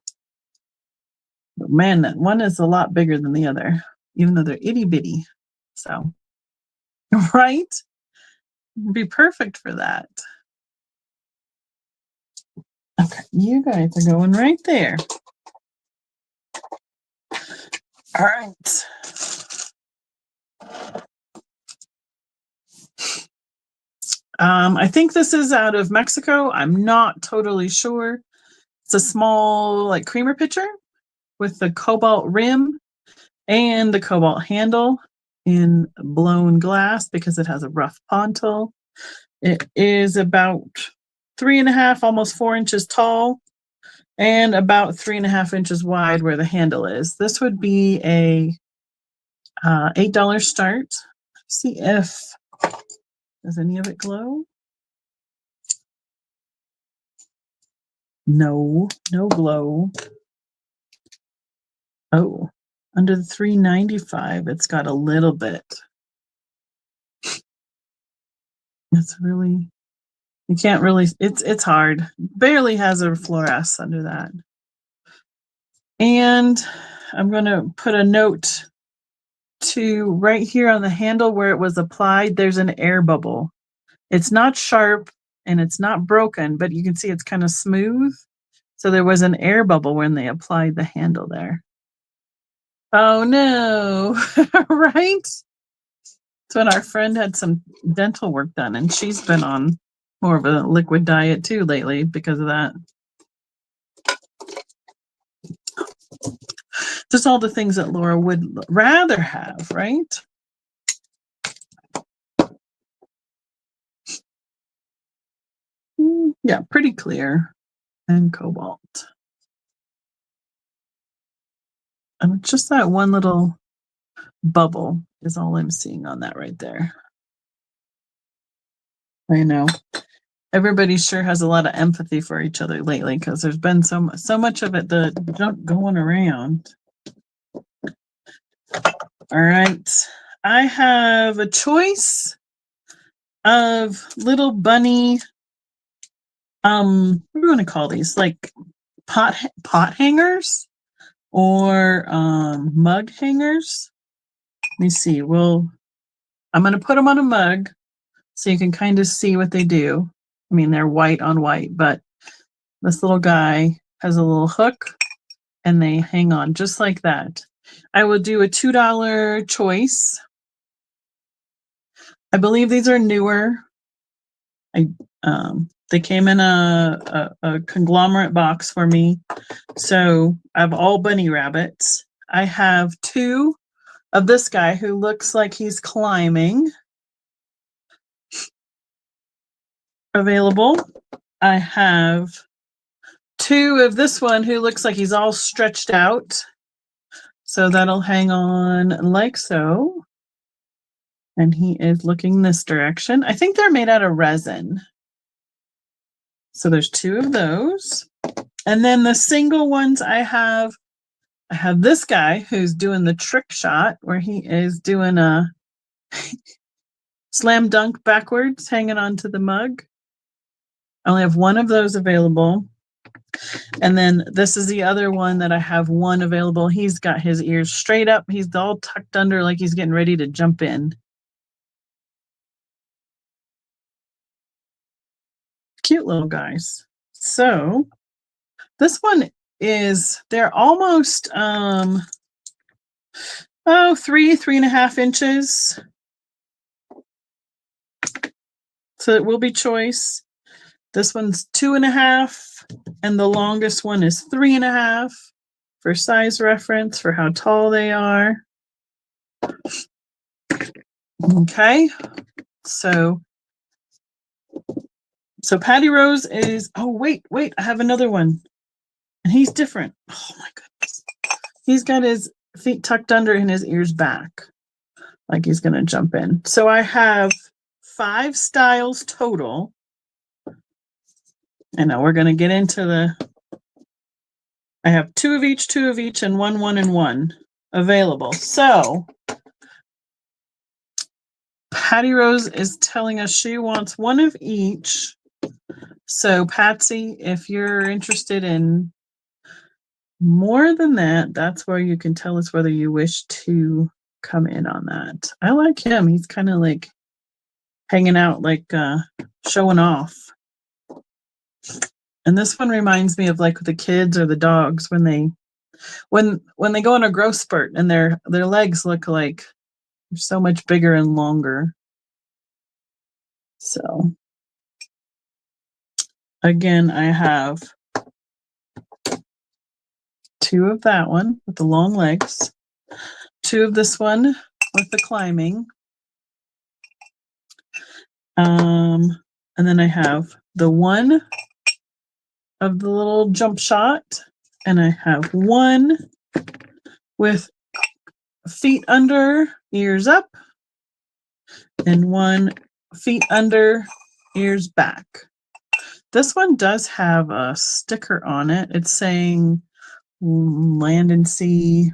man, that one is a lot bigger than the other, even though they're itty bitty. So, right? It'd be perfect for that. Okay, you guys are going right there. All right. I think this is out of Mexico. I'm not totally sure. It's a small, like, creamer pitcher with the cobalt rim and the cobalt handle in blown glass because it has a rough pontil. It is about 3.5, almost 4 inches tall and about 3.5 inches wide where the handle is. This would be a $8 start. Let's see if, does any of it glow? No, no glow. Oh, under the $3.95, it's got a little bit. It's really, you can't really, it's hard. Barely has a fluoresce under that. And I'm going to put a note to right here on the handle where it was applied, there's an air bubble. It's not sharp and it's not broken, but you can see it's kind of smooth. So there was an air bubble when they applied the handle there. Oh no, right? So when our friend had some dental work done, and she's been on more of a liquid diet too lately because of that. Just all the things that Laura would rather have, right? Yeah, pretty clear and cobalt. And just that one little bubble is all I'm seeing on that right there. I know. Everybody sure has a lot of empathy for each other lately because there's been so much of it, the junk going around. All right. I have a choice of little bunny, what do you want to call these? Like pot hangers or mug hangers. Let me see. I'm going to put them on a mug so you can kind of see what they do. I mean, they're white on white, but this little guy has a little hook and they hang on just like that. I will do a $2 choice. I believe these are newer. They came in a conglomerate box for me. So I have all bunny rabbits. I have 2 of this guy who looks like he's climbing available. I have 2 of this one who looks like he's all stretched out. So that'll hang on like so. And he is looking this direction. I think they're made out of resin. So there's 2 of those. And then the single ones I have I have this guy who's doing the trick shot where he is doing a slam dunk backwards, hanging onto the mug. I only have one of those available. And then this is the other one that I have one available. He's got his ears straight up. He's all tucked under like he's getting ready to jump in. Cute little guys. So this one is, they're almost 3.5 inches. So it will be choice. This one's 2.5, and the longest one is 3.5 for size reference for how tall they are. Okay, so Patty Rose is, oh, wait, I have another one. And he's different. Oh my goodness. He's got his feet tucked under and his ears back, like he's gonna jump in. So I have 5 styles total. I know we're gonna get into I have 2 of each, and 1, 1, and 1 available. So Patty Rose is telling us she wants 1 of each. So Patsy, if you're interested in more than that, that's where you can tell us whether you wish to come in on that. I like him. He's kind of like hanging out, like showing off. And this one reminds me of like the kids or the dogs when they go on a growth spurt and their legs look like they're so much bigger and longer. So again, I have 2 of that one with the long legs, 2 of this one with the climbing. And then I have the 1 of the little jump shot, and I have 1 with feet under, ears up, and 1 feet under, ears back. This one does have a sticker on it. It's saying Land and Sea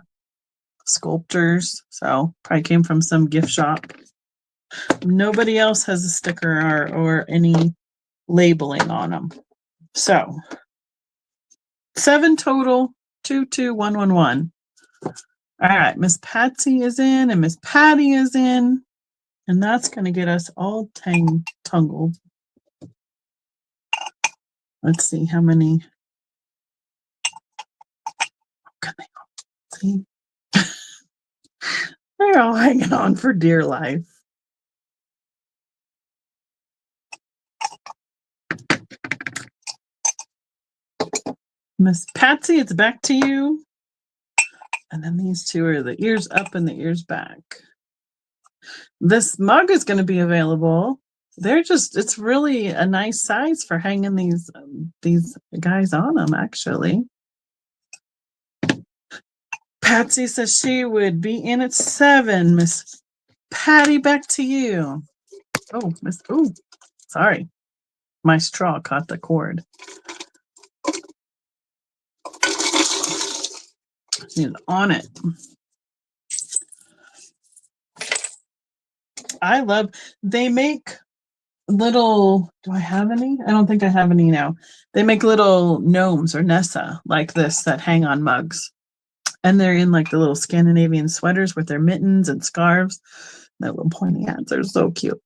Sculptures, so probably came from some gift shop. Nobody else has a sticker or any labeling on them. So 7 total, 2, 2, 1, 1, 1. All right, Miss Patsy is in and Miss Patty is in, and that's going to get us all tangled. Let's see how many. Can they all see? They're all hanging on for dear life. Miss Patsy, it's back to you. And then these 2 are the ears up and the ears back. This mug is going to be available. It's really a nice size for hanging these guys on them, actually. Patsy says she would be in at 7. Miss Patty, back to you. Oh, sorry. My straw caught the cord. She's on it. They make little, do I have any? I don't think I have any now. They make little gnomes or Nessa like this that hang on mugs. And they're in like the little Scandinavian sweaters with their mittens and scarves. Their little pointy hats. They're so cute.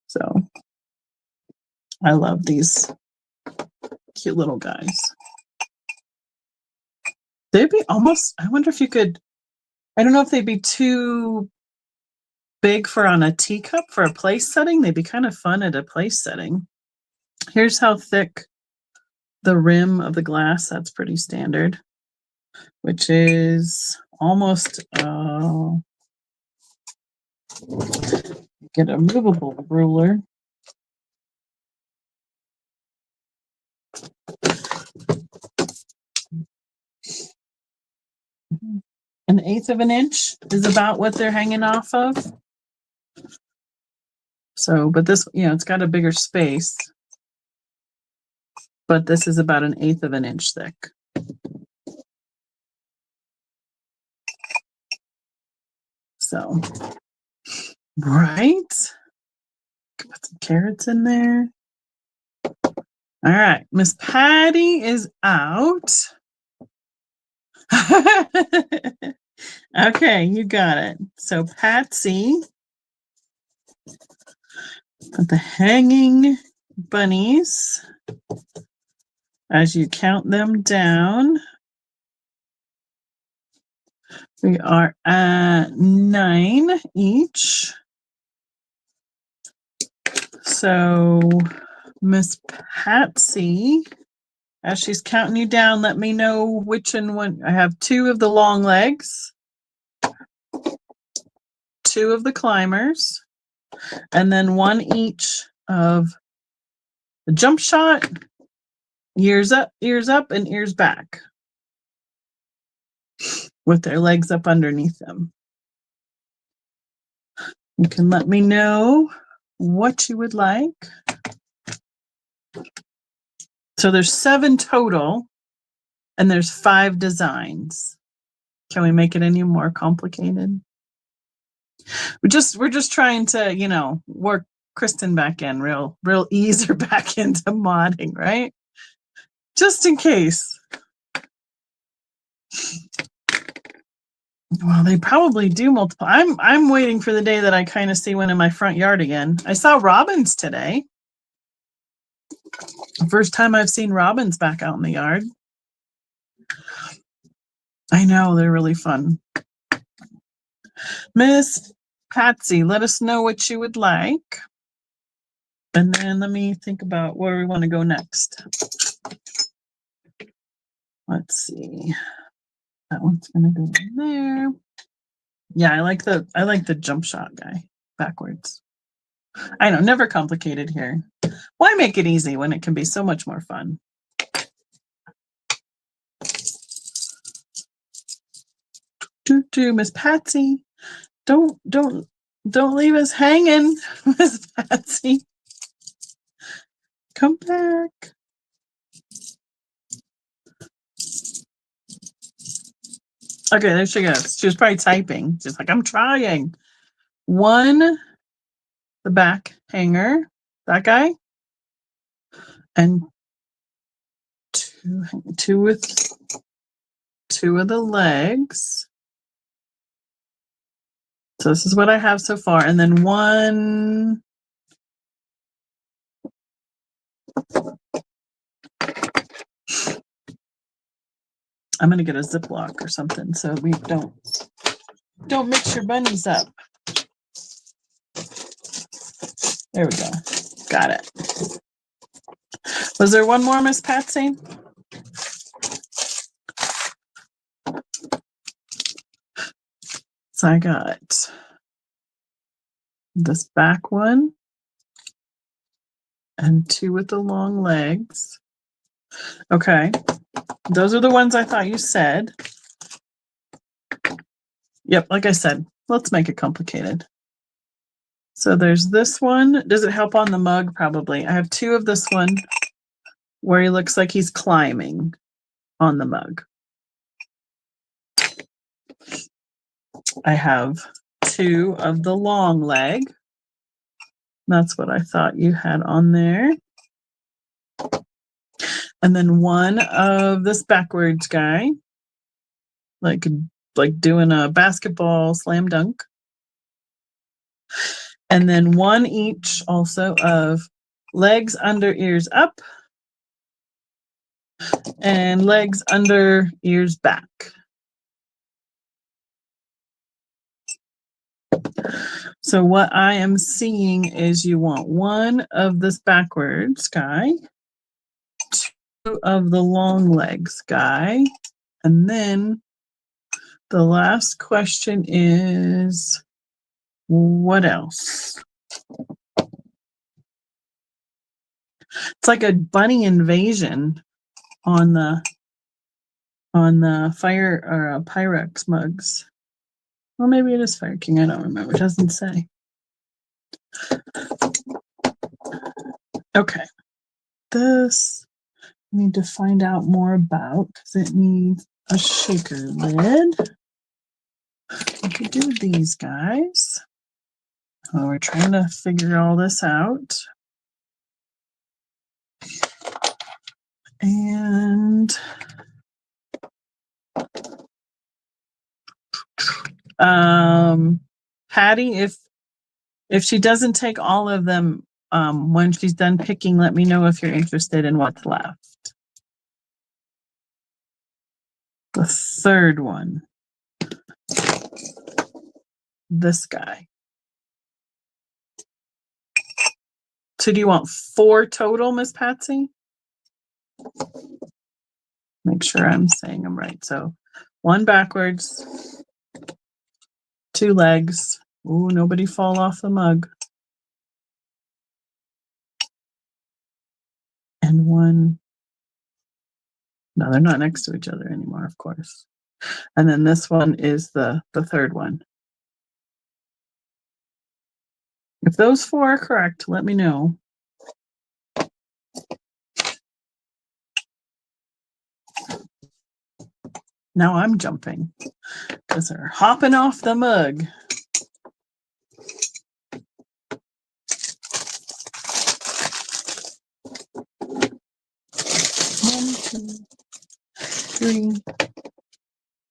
So I love these cute little guys. They'd be almost, I wonder if you could, I don't know if they'd be too big for on a teacup for a place setting. They'd be kind of fun at a place setting. Here's how thick the rim of the glass, that's pretty standard, which is almost, get a movable ruler. An 1/8 of an inch is about what they're hanging off of. So, but this, it's got a bigger space, but this is about an 1/8 of an inch thick. So, right? Put some carrots in there. All right, Miss Patty is out. Okay, you got it. So Patsy, put the hanging bunnies as you count them down. We are at 9 each. So Miss Patsy, as she's counting you down, let me know which and when. I have 2 of the long legs, 2 of the climbers, and then 1 each of the jump shot, ears up, and ears back, with their legs up underneath them. You can let me know what you would like. So there's 7 total, and there's 5 designs. Can we make it any more complicated? We're just trying to, work Kristen back in, real ease her back into modding, right? Just in case. Well, they probably do multiple. I'm waiting for the day that I kind of see one in my front yard again. I saw robins today. The first time I've seen robins back out in the yard. I know, they're really fun. Miss Patsy, let us know what you would like. And then let me think about where we want to go next. Let's see. That one's gonna go in there. Yeah, I like the jump shot guy backwards. I know, never complicated here. Why make it easy when it can be so much more fun? Miss Patsy, don't leave us hanging, Miss Patsy. Come back. Okay, there she goes. She was probably typing. She's like, I'm trying. 1, the back hanger, that guy, and 2 with 2 of the legs. So this is what I have so far, and then 1. I'm gonna get a Ziploc or something so we don't mix your bunnies up. There we go. Got it. Was there one more, Miss Patsy? So I got this back one and 2 with the long legs. Okay. Those are the ones I thought you said. Yep, like I said, let's make it complicated. So there's this one. Does it help on the mug? Probably. I have 2 of this one where he looks like he's climbing on the mug. I have 2 of the long leg. That's what I thought you had on there. And then 1 of this backwards guy, like doing a basketball slam dunk. And then 1 each also of legs under, ears up, and legs under, ears back. So what I am seeing is you want 1 of this backwards guy, 2 of the long legs guy, and then the last question is, what else? It's like a bunny invasion on the fire or Pyrex mugs. Well, maybe it is Fire King. I don't remember. It doesn't say. Okay. This I need to find out more about because it needs a shaker lid. we could do these guys. Oh, we're trying to figure all this out. And Patty, if she doesn't take all of them, when she's done picking, let me know if you're interested in what's left. The third one. This guy. So do you want 4 total, Miss Patsy? Make sure I'm saying them right. So 1 backwards, 2 legs. Ooh, nobody fall off the mug. And 1. No, they're not next to each other anymore, of course. And then this one is the third one. If those 4 are correct, let me know. Now I'm jumping because they're hopping off the mug. 1, 2, 3,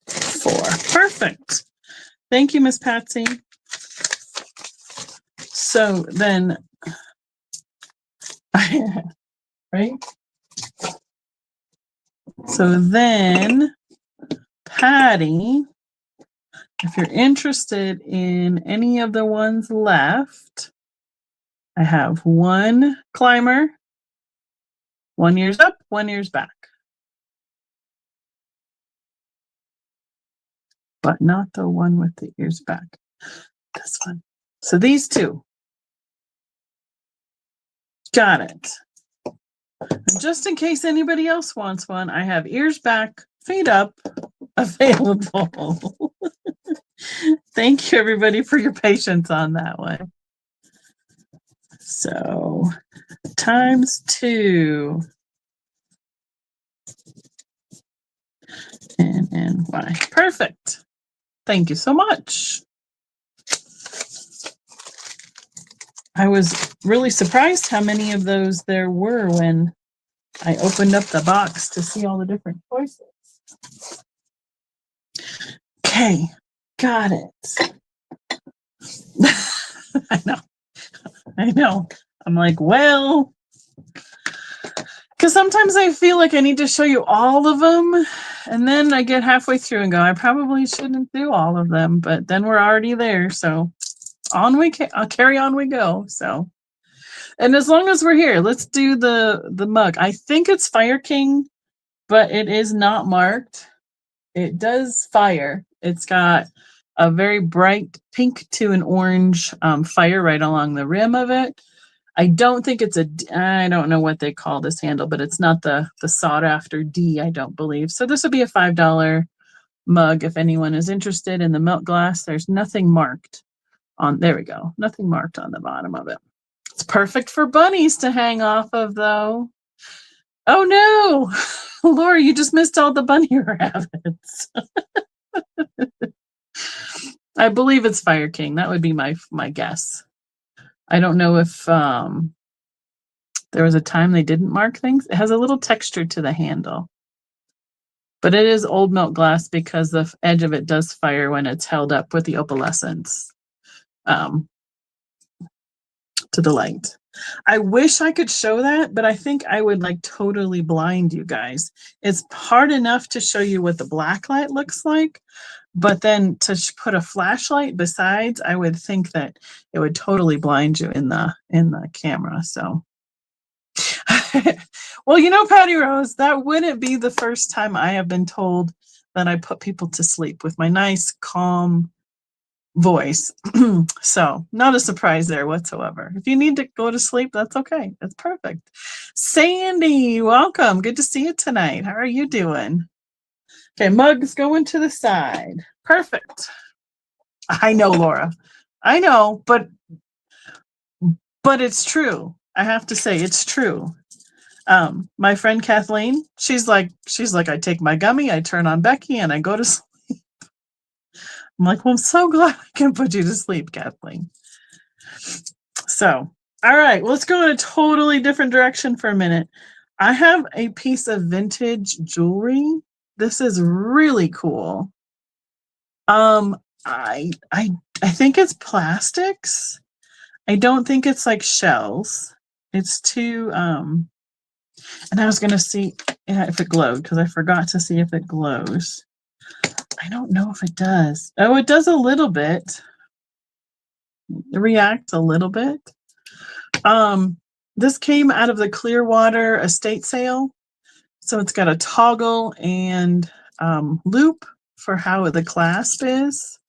4. Perfect. Thank you, Miss Patsy. So then, right? So then, Patty, if you're interested in any of the ones left, I have 1 climber, 1 ears up, 1 ears back. But not the one with the ears back. This one. So these 2. Got it. And just in case anybody else wants one, I have ears back, feet up available. Thank you, everybody, for your patience on that one. So times 2. And Y. Perfect. Thank you so much. I was really surprised how many of those there were when I opened up the box to see all the different choices. Okay, got it. I know. I'm like, well, because sometimes I feel like I need to show you all of them, and then I get halfway through and go, I probably shouldn't do all of them, but then we're already there, so on we carry on we go. So, and as long as we're here, let's do the mug. I think it's Fire King, but it is not marked. It does fire. It's got a very bright pink to an orange fire right along the rim of it. I don't think it's I don't know what they call this handle, but it's not the sought after D, I don't believe. So this would be a $5 mug if anyone is interested in the milk glass. There's nothing marked on, there we go. Nothing marked on the bottom of it. It's perfect for bunnies to hang off of though. Oh no, Laura, you just missed all the bunny rabbits. I believe it's Fire King. That would be my guess. I don't know if there was a time they didn't mark things. It has a little texture to the handle. But it is old milk glass because the edge of it does fire when it's held up with the opalescence to the light. I wish I could show that, but I think I would like totally blind you guys. It's hard enough to show you what the black light looks like, but then to put a flashlight besides, I would think that it would totally blind you in the camera. So, well, you know, Patty Rose, that wouldn't be the first time I have been told that I put people to sleep with my nice, calm voice. So not a surprise there whatsoever. If you need to go to sleep, that's okay. That's perfect. Sandy, welcome. Good to see you tonight. How are you doing? Okay, mugs going to the side. Perfect. I know, Laura. I know, but it's true. I have to say it's true. My friend Kathleen, she's like, I take my gummy, I turn on Becky, and I go to sleep. I'm like, well, I'm so glad I can put you to sleep, Kathleen. So, all right, let's go in a totally different direction for a minute. I have a piece of vintage jewelry. This is really cool. I think it's plastics. I don't think it's like shells. It's too and I was gonna see if it glowed because I forgot to see if it glows. I don't know if it does. Oh, it does a little bit. It reacts a little bit. This came out of the Clearwater estate sale. So it's got a toggle and loop for how the clasp is.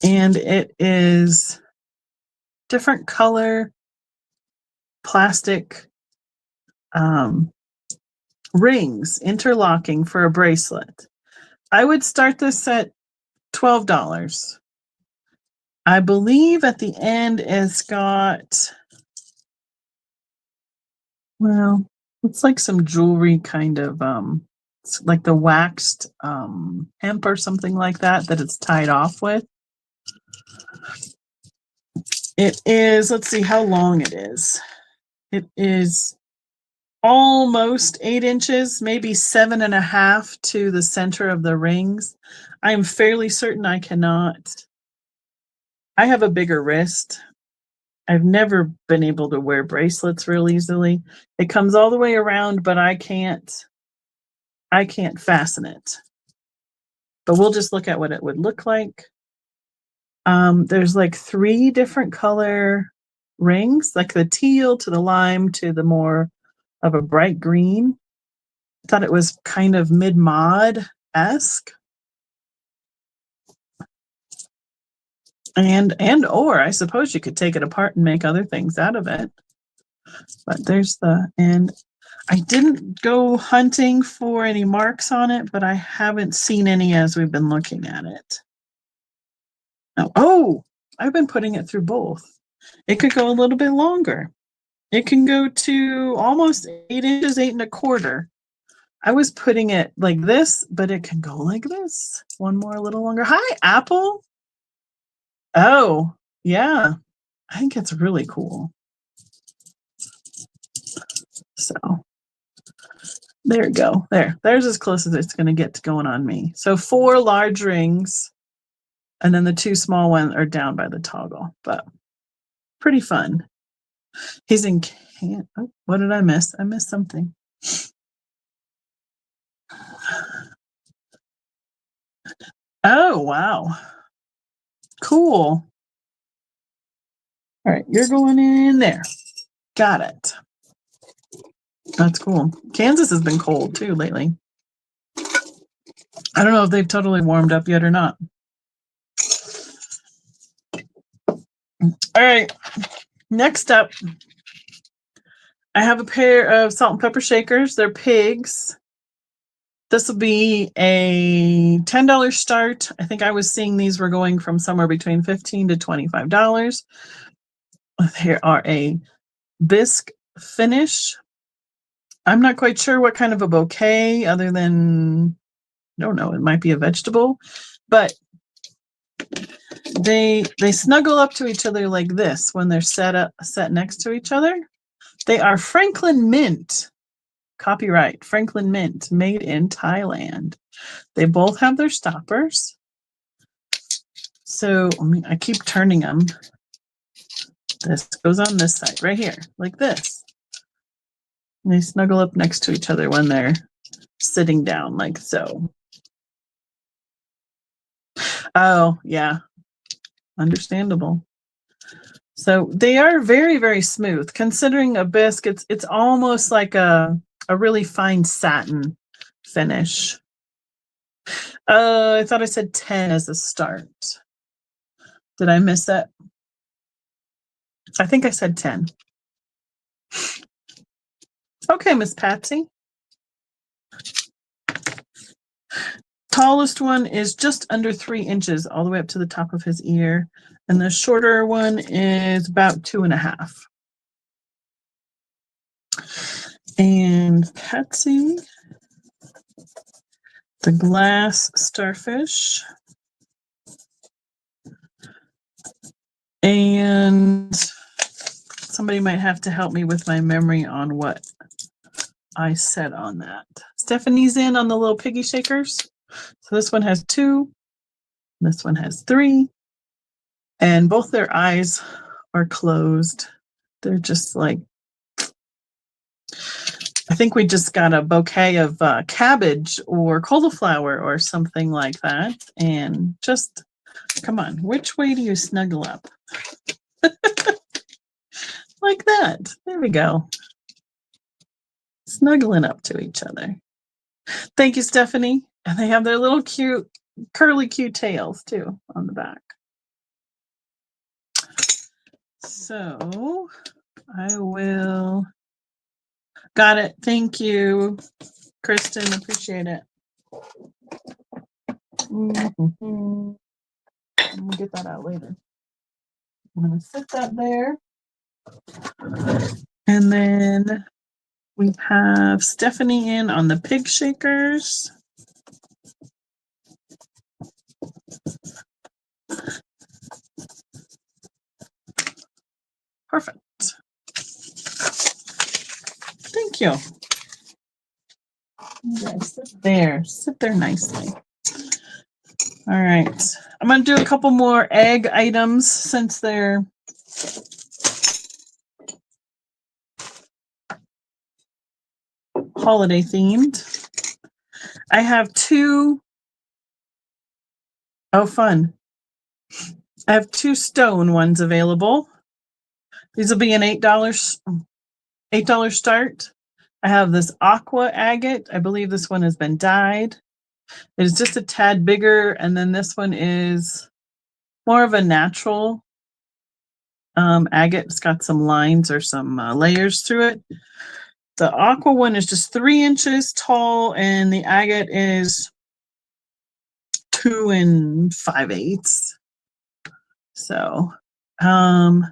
And it is different color plastic rings interlocking for a bracelet. I would start this at $12. I believe at the end it's got, well, it's like some jewelry kind of, it's like the waxed hemp or something like that it's tied off with. It is, let's see how long it is. It is almost 8 inches, maybe 7.5 to the center of the rings. I am fairly certain I cannot. I have a bigger wrist. I've never been able to wear bracelets real easily. It comes all the way around, but I can't fasten it. But we'll just look at what it would look like. There's like 3 different color rings, like the teal to the lime to the more of a bright green. I thought it was kind of mid-mod-esque. And or I suppose you could take it apart and make other things out of it. But there's and I didn't go hunting for any marks on it, but I haven't seen any as we've been looking at it. Oh, I've been putting it through both. It could go a little bit longer. It can go to almost 8 inches, 8.25. I was putting it like this, but it can go like this. One more, a little longer. Hi, Apple. Oh, yeah. I think it's really cool. So there you go. There's as close as it's going to get to going on me. So 4 large rings, and then the 2 small ones are down by the toggle, but pretty fun. He's in camp. Oh, what did I miss? I missed something. Oh, wow. Cool. All right, you're going in there. Got it. That's cool. Kansas has been cold too lately. I don't know if they've totally warmed up yet or not. All right, next up, I have a pair of salt and pepper shakers. They're pigs. This will be a $10 start. I think I was seeing these were going from somewhere between $15 to $25. Here are a bisque finish. I'm not quite sure what kind of a bouquet other than, I don't know, it might be a vegetable, but they snuggle up to each other like this when they're set next to each other. They are Franklin Mint. Copyright Franklin Mint, made in Thailand. They both have their stoppers. So I keep turning them. This goes on this side right here, like this. And they snuggle up next to each other when they're sitting down, like so. Oh, yeah. Understandable. So they are very, very smooth. Considering a bisque, it's almost like a really fine satin finish. I thought I said 10 as a start. Did I miss that? I think I said 10. Okay, Miss Patsy. Tallest one is just under 3 inches, all the way up to the top of his ear. And the shorter one is about 2.5. And Patsy, the glass starfish. And somebody might have to help me with my memory on what I said on that. Stephanie's in on the little piggy shakers. So this one has 2. This one has 3. And both their eyes are closed. They're just like, I think we just got a bouquet of cabbage or cauliflower or something like that. And just, come on, which way do you snuggle up? Like that. There we go. Snuggling up to each other. Thank you, Stephanie. And they have their little cute, curly, cute tails too on the back. So I will. Got it. Thank you, Kristen. Appreciate it. Mm-hmm. We'll get that out later. I'm going to sit that there. And then we have Stephanie in on the pig shakers. Perfect. Thank you. Yes, sit there nicely. All right. I'm going to do a couple more egg items since they're holiday themed. I have 2. Oh, fun. I have 2 stone ones available. These will be an $8 start. I have this aqua agate. I believe this one has been dyed. It is just a tad bigger, and then this one is more of a natural agate. It's got some lines or some layers through it. The aqua one is just 3 inches tall, and the agate is 2 5/8. So, I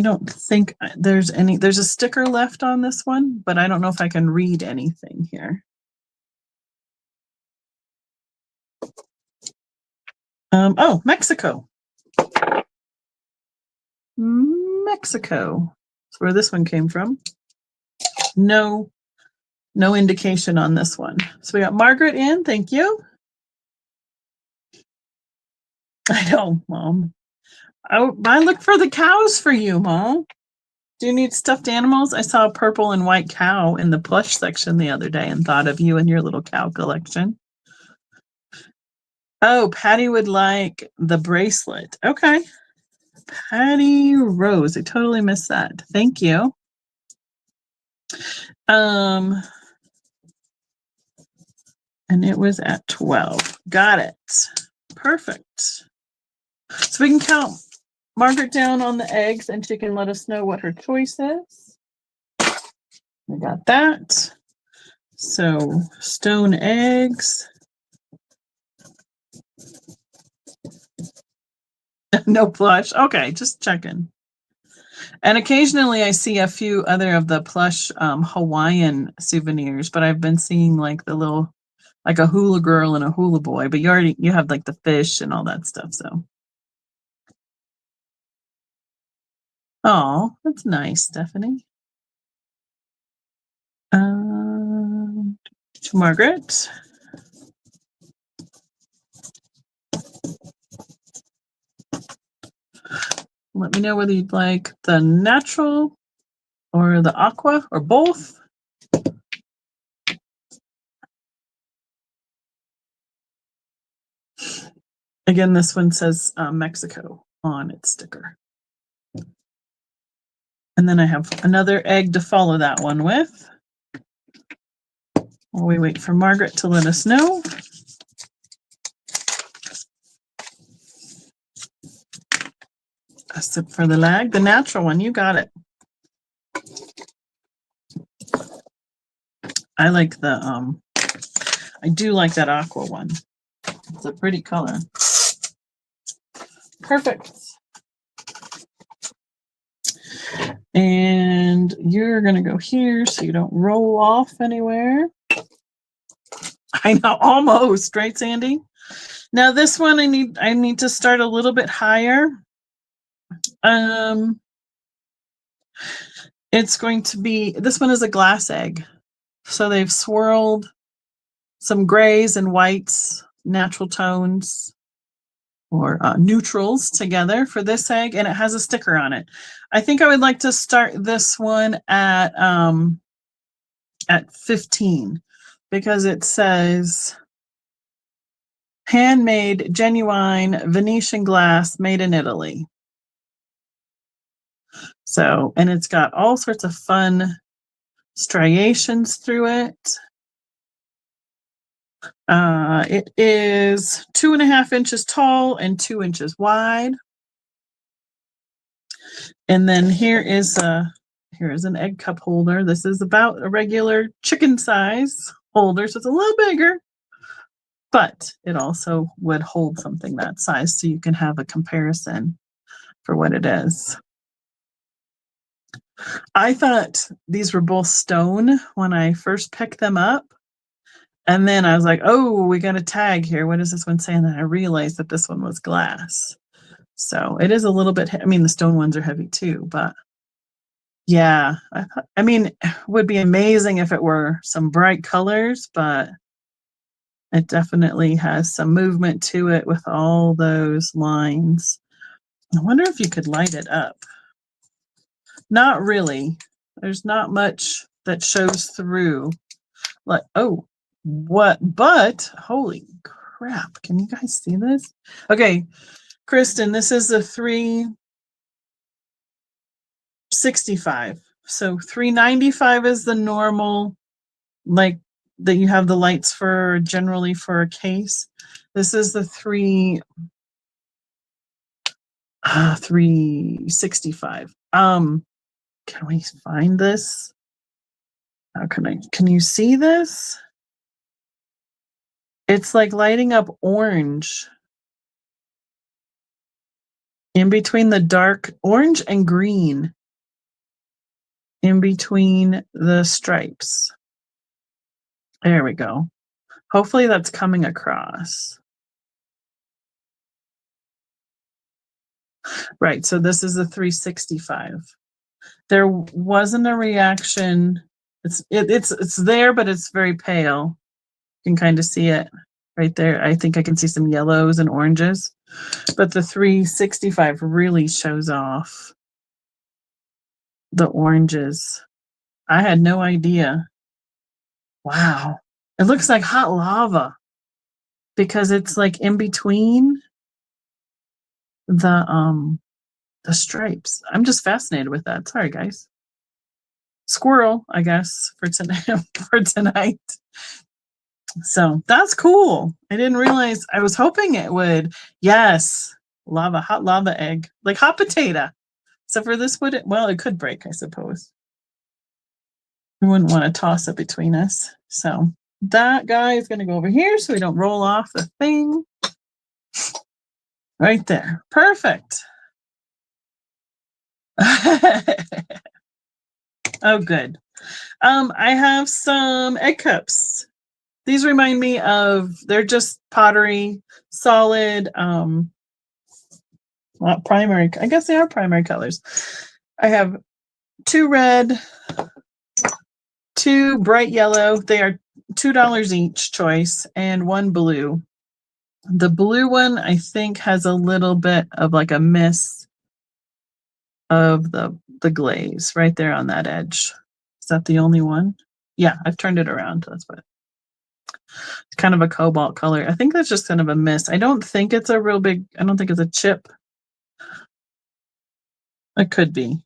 don't think there's a sticker left on this one, but I don't know if I can read anything here. Oh, Mexico. Mexico. That's where this one came from. No indication on this one. So we got Margaret in. Thank you. I know, Mom. I look for the cows for you, Mom. Do you need stuffed animals? I saw a purple and white cow in the plush section the other day and thought of you and your little cow collection. Oh, Patty would like the bracelet. Okay. Patty Rose. I totally missed that. Thank you. And it was at 12. Got it. Perfect. So we can count Margaret down on the eggs and she can let us know what her choice is. We got that. So stone eggs. No plush. Okay, just checking. And occasionally I see a few other of the plush Hawaiian souvenirs, but I've been seeing like the little, like a hula girl and a hula boy, but you have like the fish and all that stuff. So, oh, that's nice, Stephanie. To Margaret. Let me know whether you'd like the natural or the aqua or both. Again, this one says Mexico on its sticker. And then I have another egg to follow that one with. While we wait for Margaret to let us know. A sip for the lag. The natural one, you got it. I like the, I do like that aqua one. It's a pretty color. Perfect. And you're going to go here so you don't roll off anywhere. I know, almost, right, Sandy? Now this one I need to start a little bit higher It's going to be, this one is a glass egg. So they've swirled some grays and whites, natural tones, or neutrals together for this egg, and it has a sticker on it. I think I would like to start this one at 15 because it says handmade, genuine Venetian glass made in Italy. So, and it's got all sorts of fun striations through it. It is 2.5 inches tall and 2 inches wide. And then here is an egg cup holder. This is about a regular chicken size holder, so it's a little bigger, but it also would hold something that size so you can have a comparison for what it is. I thought these were both stone when I first picked them up. And then I was like, oh, we got a tag here. What is this one saying? And I realized that this one was glass. So it is a little bit, I mean, the stone ones are heavy too, but yeah, I mean, it would be amazing if it were some bright colors, but it definitely has some movement to it with all those lines. I wonder if you could light it up. Not really. There's not much that shows through. Like, oh, what? But holy crap. Can you guys see this? Okay, Kristen, this is the 365. So 395 is the normal, like that you have the lights for generally for a case. This is the 365. Can we find this? How can you see this? It's like lighting up orange in between the dark orange and green in between the stripes. There we go. Hopefully that's coming across. Right, so this is a 365. There wasn't a reaction. It's there, but it's very pale. You can kind of see it right there. I think I can see some yellows and oranges, but the 365 really shows off the oranges. I had no idea. Wow. It looks like hot lava because it's like in between the stripes. I'm just fascinated with that. Sorry, guys. Squirrel, I guess, for tonight. So that's cool. I didn't realize. I was hoping it would. Yes, hot lava egg, like hot potato. So for this, would it? Well, it could break, I suppose. We wouldn't want to toss it between us. So that guy is going to go over here so we don't roll off the thing. Right there. Perfect. Oh, good. I have some egg cups. These remind me of, they're just pottery, solid, not primary. I guess they are primary colors. I have 2 red, 2 bright yellow. They are $2 each choice, and 1 blue. The blue one, I think, has a little bit of like a miss of the glaze right there on that edge. Is that the only one? Yeah, I've turned it around. That's what. It's kind of a cobalt color. I think that's just kind of a miss. I don't think it's a real big, I don't think it's a chip. It could be,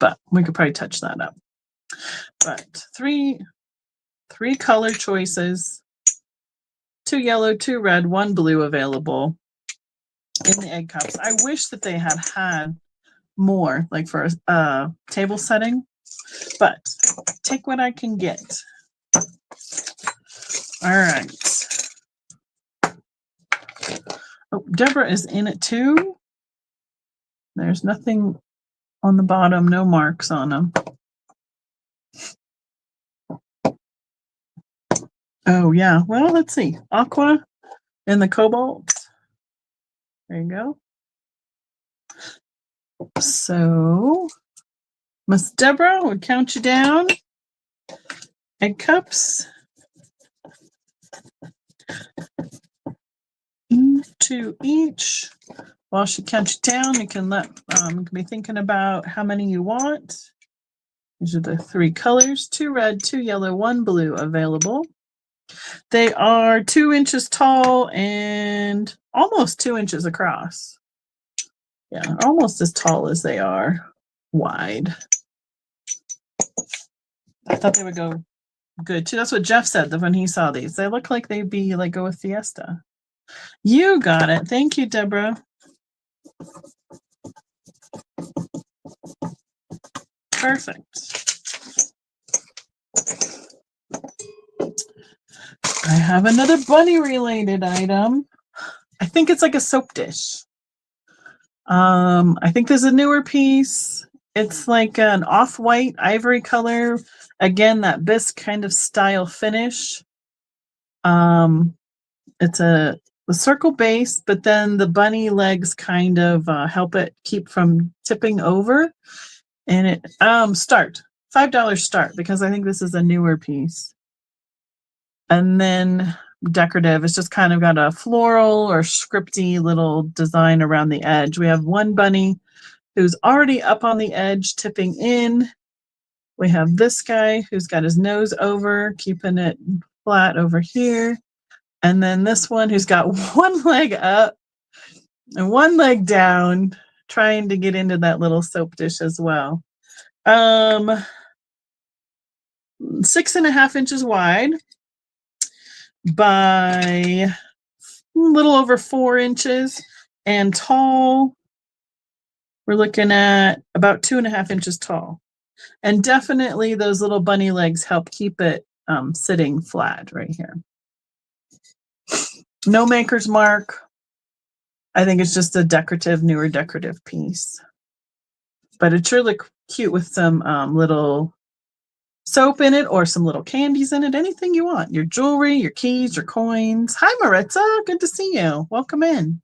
but we could probably touch that up. But three color choices, 2 yellow, 2 red, 1 blue available in the egg cups. I wish that they had more, like for a table setting, but take what I can get. All right. Oh, Deborah is in it too. There's nothing on the bottom, no marks on them. Oh, yeah. Well, let's see. Aqua and the cobalt. There you go. So Miss Deborah would count you down. Egg cups. 2 each. While she counts you down, you can be thinking about how many you want. These are the 3 colors: 2 red, 2 yellow, 1 blue available. They are 2 inches tall and almost 2 inches across. Yeah, almost as tall as they are wide. I thought they would go good too. That's what Jeff said that when he saw these. They look like they'd be like go with Fiesta. You got it. Thank you, Deborah. Perfect. I have another bunny related item. I think it's like a soap dish. I think there's a newer piece. It's like an off-white ivory color. Again, that bisque kind of style finish. It's a circle base, but then the bunny legs kind of help it keep from tipping over. And it start $5 start, because I think this is a newer piece. And then decorative, it's just kind of got a floral or scripty little design around the edge. We have one bunny who's already up on the edge, tipping in. We have this guy who's got his nose over, keeping it flat over here. And then this one who's got one leg up and one leg down, trying to get into that little soap dish as well. 6.5 inches wide by a little over 4 inches, and tall, we're looking at about 2.5 inches tall. And definitely those little bunny legs help keep it sitting flat right here. No maker's mark. I think it's just a newer decorative piece. But it's really cute with some little soap in it or some little candies in it, anything you want. Your jewelry, your keys, your coins. Hi, Maritza. Good to see you. Welcome in.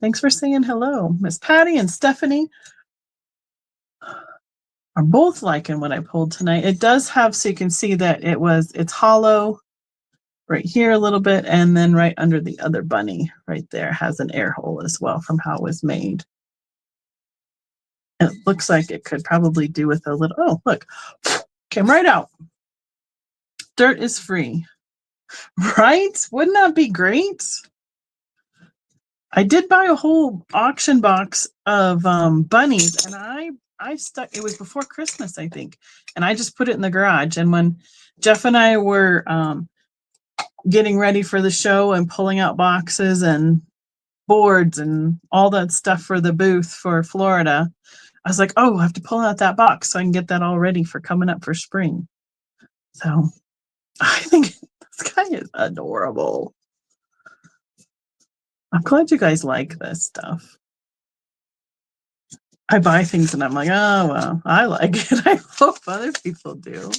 Thanks for saying hello. Miss Patty and Stephanie are both liking what I pulled tonight. It does have, so you can see that it's hollow right here a little bit, and then right under the other bunny right there has an air hole as well from how it was made. It looks like it could probably do with a little, oh, look, came right out. Dirt is free, right? Wouldn't that be great? I did buy a whole auction box of bunnies, and I stuck, it was before Christmas, I think, and I just put it in the garage. And when Jeff and I were getting ready for the show and pulling out boxes and boards and all that stuff for the booth for Florida, I was like, oh, I have to pull out that box so I can get that all ready for coming up for spring. So I think this guy is adorable. I'm glad you guys like this stuff. I buy things and I'm like, oh, well, I like it. I hope other people do.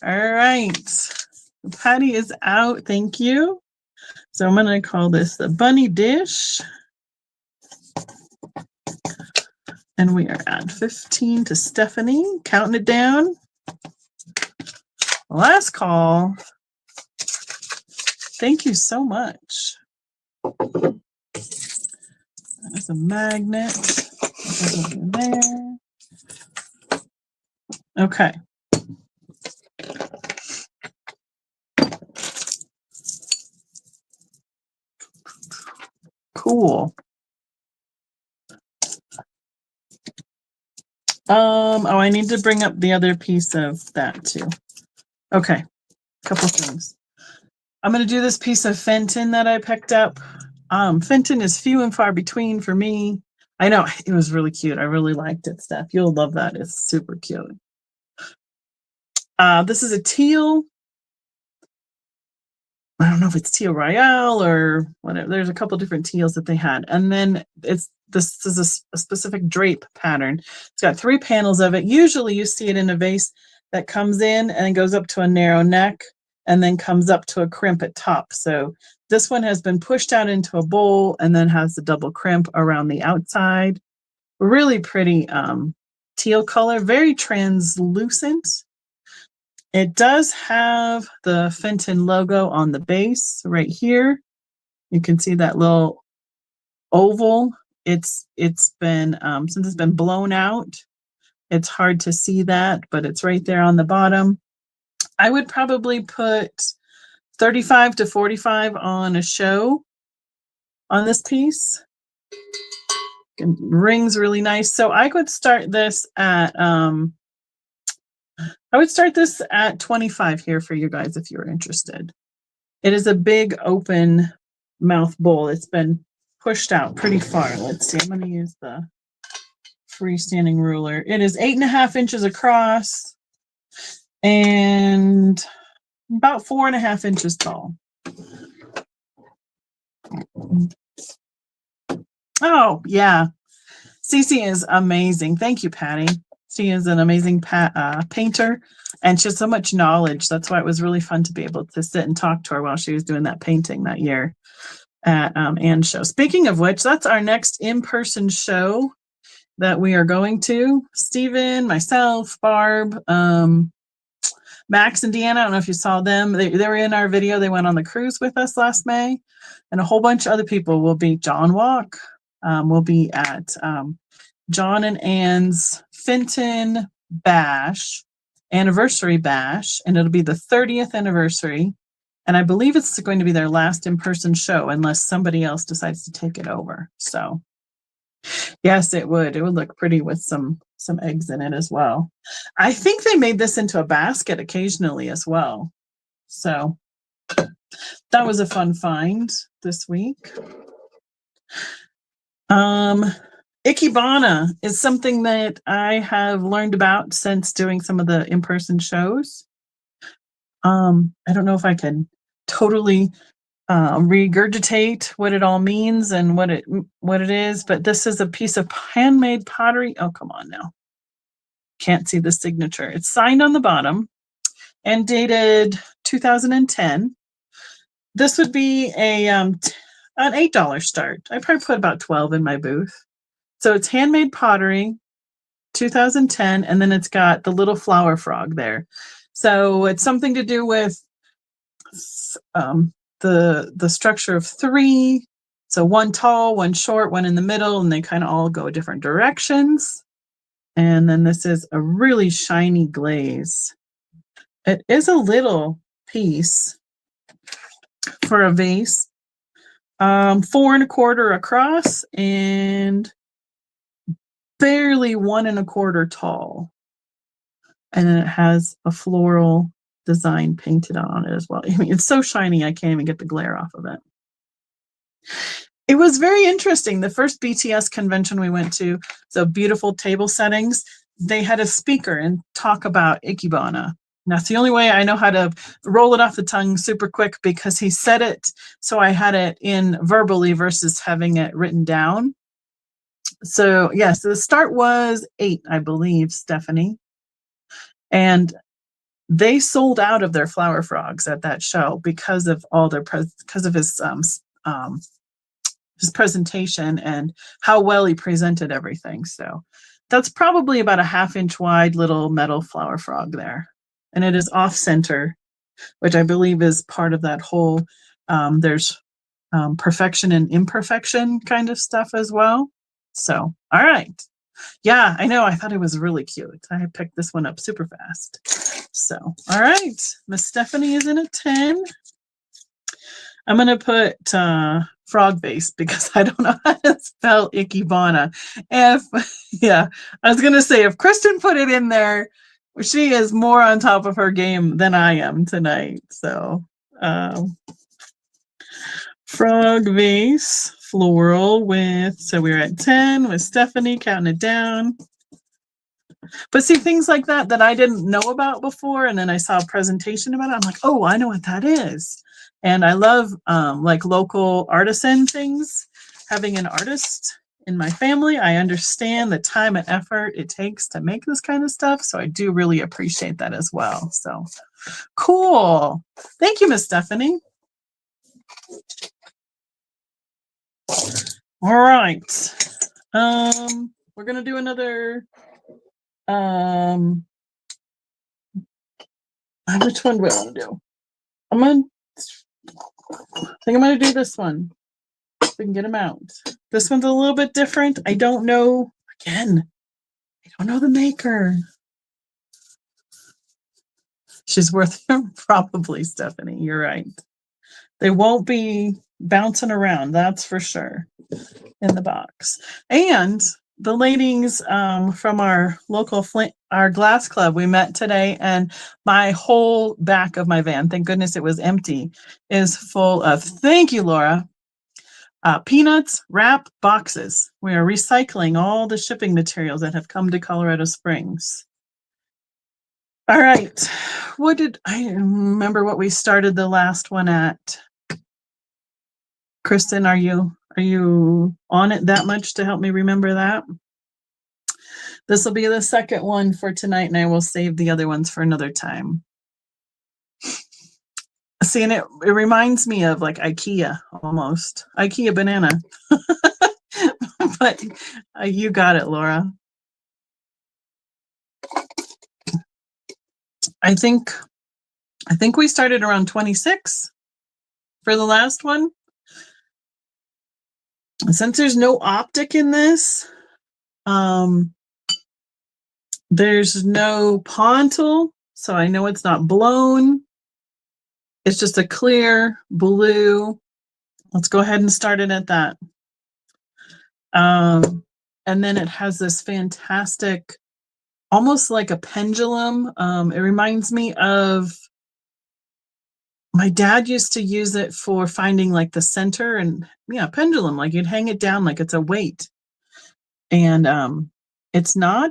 All right. Patty is out. Thank you. So I'm going to call this the bunny dish. And we are at 15 to Stephanie, counting it down. Last call. Thank you so much. There's a magnet. There. Okay. Cool. Oh, I need to bring up the other piece of that too. Okay, couple things. I'm going to do this piece of Fenton that I picked up. Fenton is few and far between for me. I know, it was really cute. I really liked it, Steph. You'll love that. It's super cute. This is a teal. I don't know if it's teal royale or whatever. There's a couple different teals that they had. And then this is a specific drape pattern. It's got 3 panels of it. Usually you see it in a vase that comes in and goes up to a narrow neck and then comes up to a crimp at top. So this one has been pushed out into a bowl and then has the double crimp around the outside Really pretty teal color, very translucent. It does have the Fenton logo on the base right here. You can see that little oval. It's been since it's been blown out, it's hard to see that, but it's right there on the bottom. I would probably put 35 to 45 on a show on this piece. It rings really nice. So I would start this at 25 here for you guys if you're interested. It is a big open mouth bowl. It's been pushed out pretty far. Let's see. I'm going to use the freestanding ruler. It is 8.5 inches across and about 4.5 inches tall. Oh, yeah. Cece is amazing. Thank you, Patty. She is an amazing painter, and she has so much knowledge. That's why it was really fun to be able to sit and talk to her while she was doing that painting that year at Ann's show. Speaking of which, that's our next in-person show that we are going to. Stephen, myself, Barb, Max and Deanna. I don't know if you saw them. They were in our video. They went on the cruise with us last May, and a whole bunch of other people will be. John Walk will be at John and Ann's Fenton Bash, anniversary bash, and it'll be the 30th anniversary. And I believe it's going to be their last in-person show unless somebody else decides to take it over. So yes, it would. It would look pretty with some eggs in it as well. I think they made this into a basket occasionally as well. So that was a fun find this week. Ikebana is something that I have learned about since doing some of the in-person shows. I don't know if I can totally regurgitate what it all means and what it is, but this is a piece of handmade pottery. Oh, come on now. Can't see the signature. It's signed on the bottom and dated 2010. This would be an $8 start. I probably put about 12 in my booth. So it's handmade pottery, 2010, and then it's got the little flower frog there. So it's something to do with the structure of 3. So one tall, one short, one in the middle, and they kind of all go different directions. And then this is a really shiny glaze. It is a little piece for a vase, 4 1/4 across and barely 1 1/4 tall. And then it has a floral design painted on it as well. I mean, it's so shiny, I can't even get the glare off of it. It was very interesting. The first BTS convention we went to, so beautiful table settings, they had a speaker and talk about Ikebana. And that's the only way I know how to roll it off the tongue super quick because he said it, so I had it in verbally versus having it written down. So yes, the start was 8, I believe, Stephanie. And they sold out of their flower frogs at that show because of all their because of his presentation and how well he presented everything. So that's probably about a 1/2 inch wide little metal flower frog there. And it is off center, which I believe is part of that whole, there's perfection and imperfection kind of stuff as well. So, all right. Yeah, I know. I thought it was really cute. I picked this one up super fast. So, all right. Miss Stephanie is in a 10. I'm going to put frog base because I don't know how to spell Ikebana. Yeah, I was going to say, if Kristen put it in there, she is more on top of her game than I am tonight. So, frog vase, floral with, so we're at 10 with Stephanie counting it down. But see, things like that I didn't know about before, and then I saw a presentation about it. I'm like, oh, I know what that is. And I love like local artisan things. Having an artist in my family, I understand the time and effort it takes to make this kind of stuff. So I do really appreciate that as well. So cool. Thank you, Miss Stephanie. All right. We're we're going to do another, which one do I want to do? I think I'm going to do this one. So we can get them out. This one's a little bit different. I don't know, again, I don't know the maker. She's worth probably, Stephanie. You're right. They won't be bouncing around, that's for sure, in the box. And the ladies from our local our glass club, we met today, and my whole back of my van, thank goodness it was empty, is full of, thank you, Laura, peanuts wrap boxes. We are recycling all the shipping materials that have come to Colorado Springs. All right, what did I remember what we started the last one at? Kristen, are you on it that much to help me remember that? This will be the second one for tonight, and I will save the other ones for another time. See, and it reminds me of like IKEA almost. IKEA banana. But you got it, Laura. I think we started around 26 for the last one. Since there's no optic in this, there's no pontil, so I know it's not blown. It's just a clear blue. Let's go ahead and start it at that. And then it has this fantastic, almost like a pendulum. It reminds me of, my dad used to use it for finding like the center, and yeah, pendulum, like you'd hang it down like it's a weight. And it's not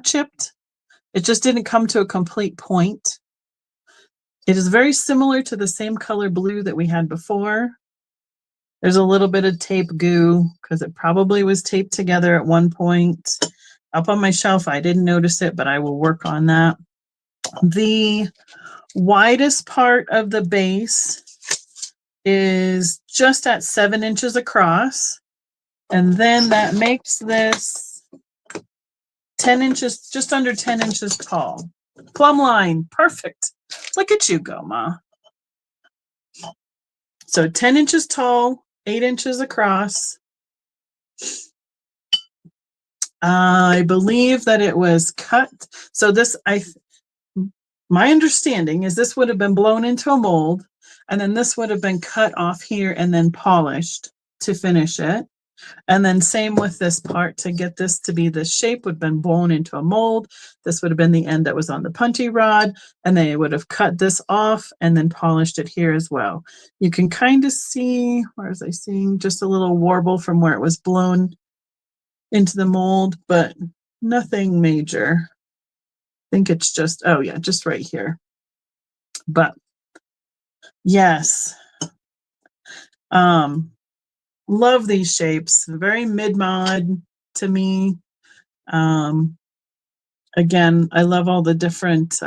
chipped. It just didn't come to a complete point. It is very similar to the same color blue that we had before. There's a little bit of tape goo because it probably was taped together at one point. Up on my shelf, I didn't notice it, but I will work on that. The widest part of the base is just at 7 inches across. And then that makes this 10 inches, just under 10 inches tall. Plumb line, perfect. Look at you go, Ma. So 10 inches tall, 8 inches across. I believe that it was cut. So this, my understanding is this would have been blown into a mold, and then this would have been cut off here and then polished to finish it. And then same with this part, to get this to be this shape would have been blown into a mold. This would have been the end that was on the punchy rod, and they would have cut this off and then polished it here as well. You can kind of see, where was I seeing just a little warble from where it was blown into the mold, but nothing major. I think it's just, oh yeah, just right here. But yes, love these shapes. Very mid-mod to me. Again, I love all the different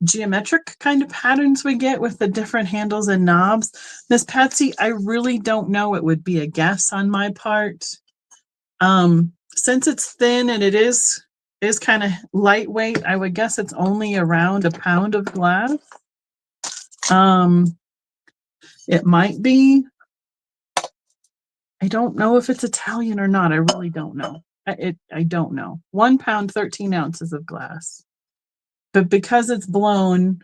geometric kind of patterns we get with the different handles and knobs. Miss Patsy, I really don't know. It would be a guess on my part. Since it's thin and it is kind of lightweight, I would guess it's only around a pound of glass. It might be. I don't know if it's Italian or not. I really don't know. I don't know. 1 pound, 13 ounces of glass. But because it's blown,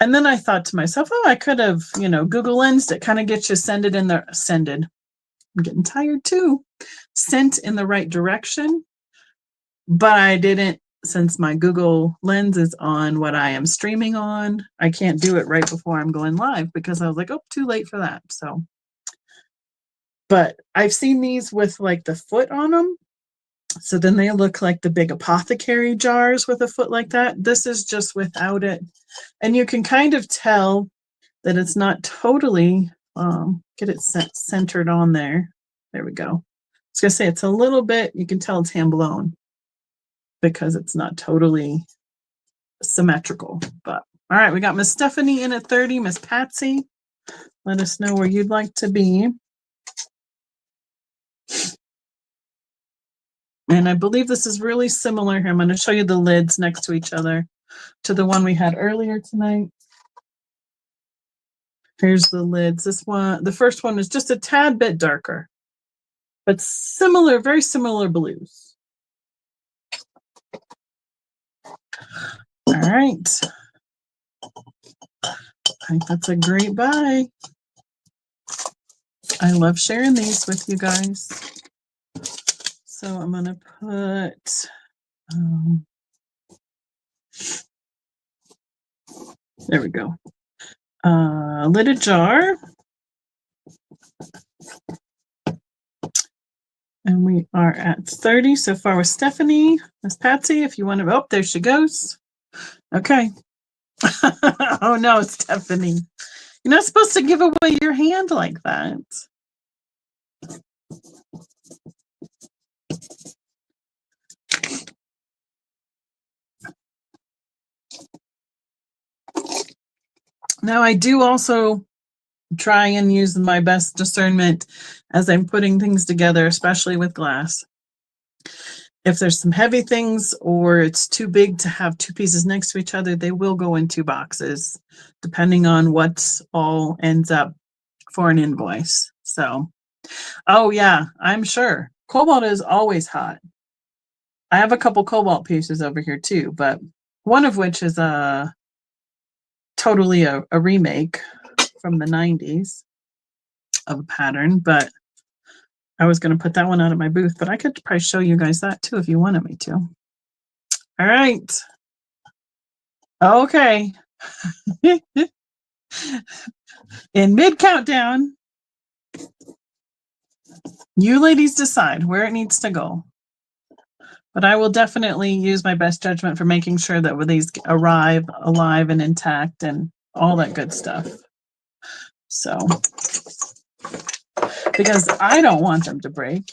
and then I thought to myself, oh, I could have, Google Lensed it, kind of get you sended. I'm getting tired too. Sent in the right direction. But I didn't, since my Google Lens is on what I am streaming on. I can't do it right before I'm going live because I was like, oh, too late for that. So, but I've seen these with like the foot on them. So then they look like the big apothecary jars with a foot like that. This is just without it. And you can kind of tell that it's not totally, get it centered on there. There we go. I was going to say it's a little bit, you can tell it's hand blown because it's not totally symmetrical. But all right, we got Miss Stephanie in at 30, Miss Patsy. Let us know where you'd like to be. And I believe this is really similar here. I'm going to show you the lids next to each other to the one we had earlier tonight. Here's the lids. This one, the first one is just a tad bit darker, but similar, very similar blues. All right. I think that's a great buy. I love sharing these with you guys. So I'm going to put, there we go. Lidded jar. And we are at 30 so far with Stephanie. Miss Patsy, if you want to, oh, there she goes. Okay. Oh no, Stephanie. You're not supposed to give away your hand like that. Now, I do also try and use my best discernment as I'm putting things together, especially with glass. If there's some heavy things or it's too big to have two pieces next to each other, they will go in two boxes, depending on what's all ends up for an invoice. So, oh yeah, I'm sure. Cobalt is always hot. I have a couple cobalt pieces over here too, but one of which is totally a remake from the 90s of a pattern, but I was going to put that one out at my booth, but I could probably show you guys that too if you wanted me to. All right. Okay. In mid countdown, you ladies decide where it needs to go. But I will definitely use my best judgment for making sure that these arrive alive and intact and all that good stuff. So, because I don't want them to break.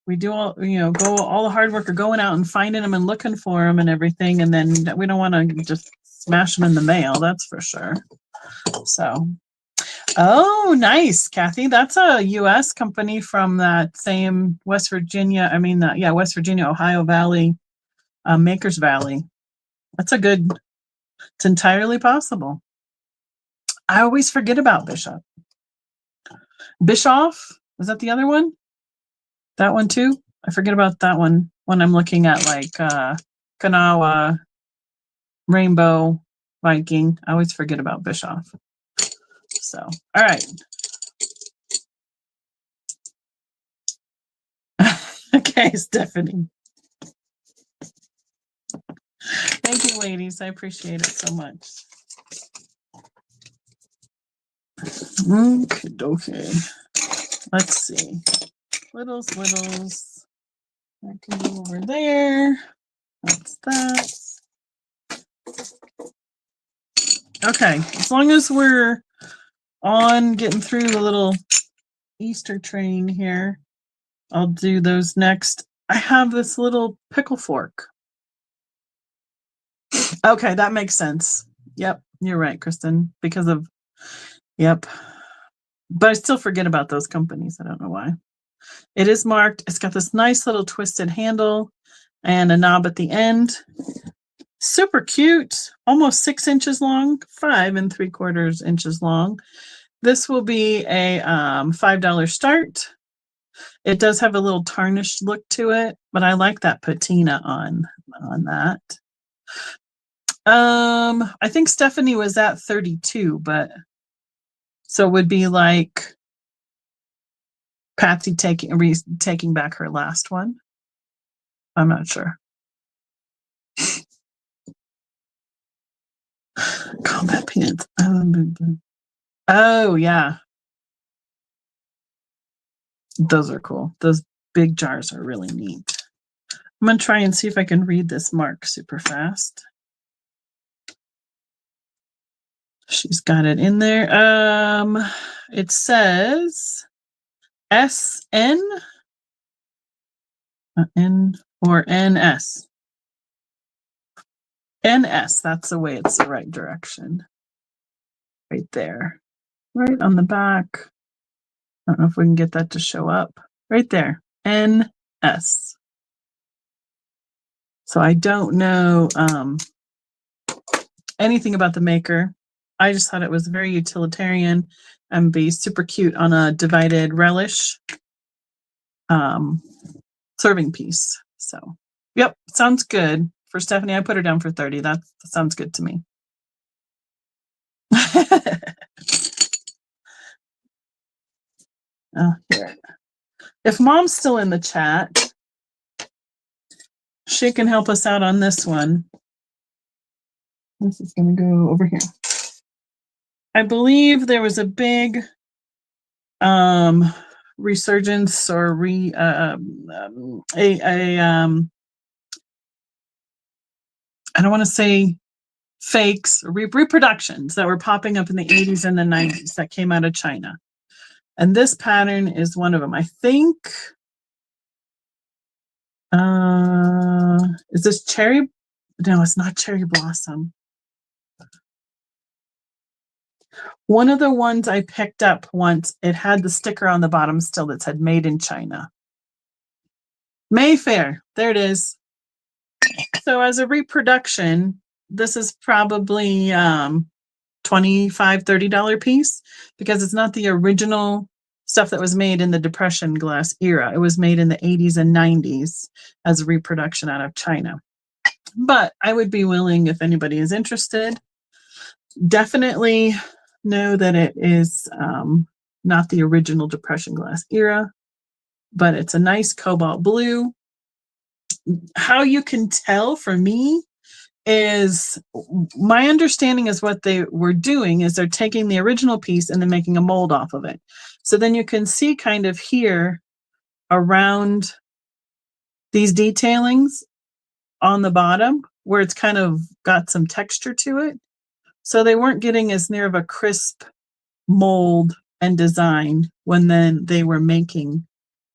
We do all, go all the hard work of going out and finding them and looking for them and everything. And then we don't want to just smash them in the mail. That's for sure. So, oh, nice, Kathy. That's a U.S. company from that same West Virginia, Ohio Valley, Makers Valley. That's a good, it's entirely possible. I always forget about Bishop. Bischoff, was that the other one? That one too? I forget about that one when I'm looking at like Kanawha, Rainbow, Viking. I always forget about Bischoff. So, all right. Okay, Stephanie. Thank you, ladies. I appreciate it so much. Okay. Let's see. Littles. That can go over there. That's that. Okay, as long as we're on getting through the little Easter train here, I'll do those next. I have this little pickle fork. Okay, that makes sense. Yep, you're right, Kristen, because of, yep. But I still forget about those companies. I don't know why. It is marked. It's got this nice little twisted handle and a knob at the end. Super cute. Almost 6 inches long, 5 3/4 inches long. This will be a $5 start. It does have a little tarnished look to it, but I like that patina on that. I think Stephanie was at 32, but so it would be like Patsy taking back her last one. I'm not sure. Combat pants. Oh yeah. Those are cool. Those big jars are really neat. I'm going to try and see if I can read this mark super fast. She's got it in there. It says SN N or NS. NS, that's the way it's the right direction. Right there. Right on the back. I don't know if we can get that to show up. Right there. NS. S. So I don't know anything about the maker. I just thought it was very utilitarian and be super cute on a divided relish serving piece. So, yep, sounds good. For Stephanie, I put her down for 30. That sounds good to me. Here. If Mom's still in the chat, she can help us out on this one. This is going to go over here. I believe there was a big resurgence or I don't want to say fakes, reproductions that were popping up in the 80s and the 90s that came out of China. And this pattern is one of them. I think, is this cherry? No, it's not cherry blossom. One of the ones I picked up once, it had the sticker on the bottom still that said made in China. Mayfair, there it is. So as a reproduction, this is probably $25, $30 piece because it's not the original stuff that was made in the Depression glass era. It was made in the 80s and 90s as a reproduction out of China. But I would be willing, if anybody is interested, definitely know that it is not the original Depression glass era, but it's a nice cobalt blue. How you can tell for me is my understanding is what they were doing is they're taking the original piece and then making a mold off of it. So then you can see kind of here around these detailings on the bottom where it's kind of got some texture to it. So they weren't getting as near of a crisp mold and design when then they were making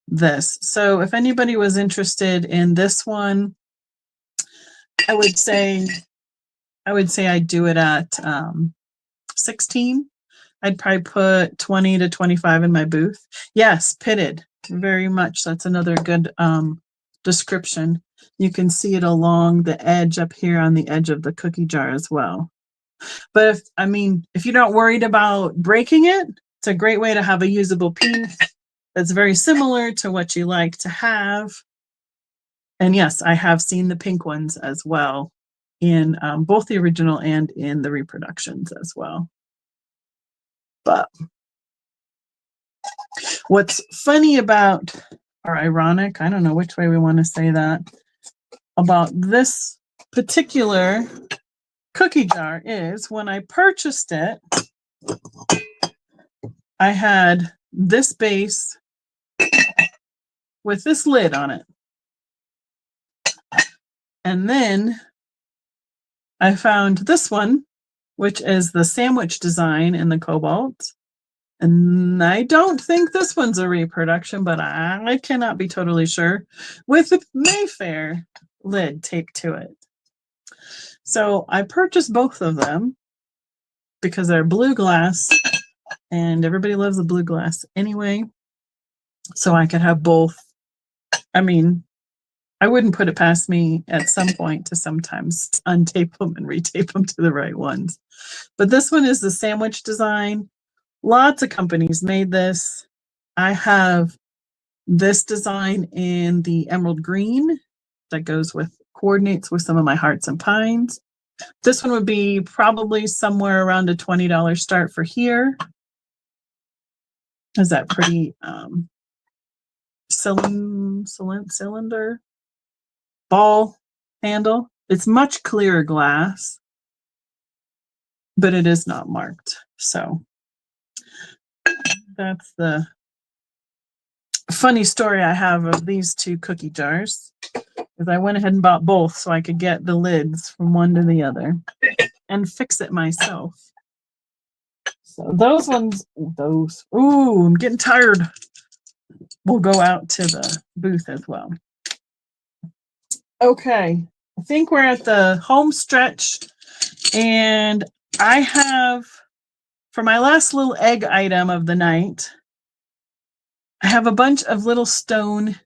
this. So if anybody was interested in this one, I would say I'd do it at 16. I'd probably put 20 to 25 in my booth. Yes, pitted, very much. That's another good description. You can see it along the edge up here on the edge of the cookie jar as well. But if you're not worried about breaking it, it's a great way to have a usable piece that's very similar to what you like to have. And yes, I have seen the pink ones as well in both the original and in the reproductions as well. But what's funny about, or ironic, I don't know which way we want to say that, about this particular cookie jar is when I purchased it, I had this base with this lid on it. And then I found this one, which is the sandwich design in the cobalt. And I don't think this one's a reproduction, but I cannot be totally sure, with the Mayfair lid taped to it. So I purchased both of them because they're blue glass, and everybody loves the blue glass anyway. So I could have both. I wouldn't put it past me at some point to sometimes untape them and retape them to the right ones. But this one is the sandwich design. Lots of companies made this. I have this design in the emerald green that coordinates with some of my hearts and pines. This one would be probably somewhere around a $20 start for here. Is that pretty cylinder ball handle? It's much clearer glass, but it is not marked. So that's the funny story I have of these two cookie jars. Is I went ahead and bought both so I could get the lids from one to the other and fix it myself. So those ones, ooh, I'm getting tired. We'll go out to the booth as well. Okay, I think we're at the home stretch, and I have, for my last little egg item of the night, I have a bunch of little stone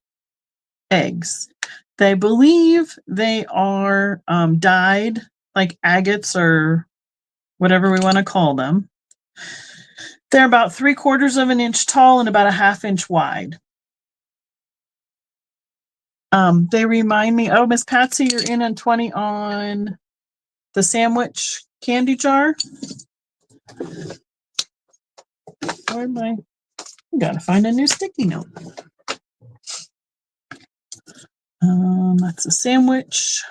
eggs. They believe they are dyed like agates or whatever we want to call them. They're about 3/4 of an inch tall and about a 1/2 inch wide. They remind me, oh, Miss Patsy, you're in on 20 on the sandwich candy jar. Where am I? Gotta find a new sticky note. That's a sandwich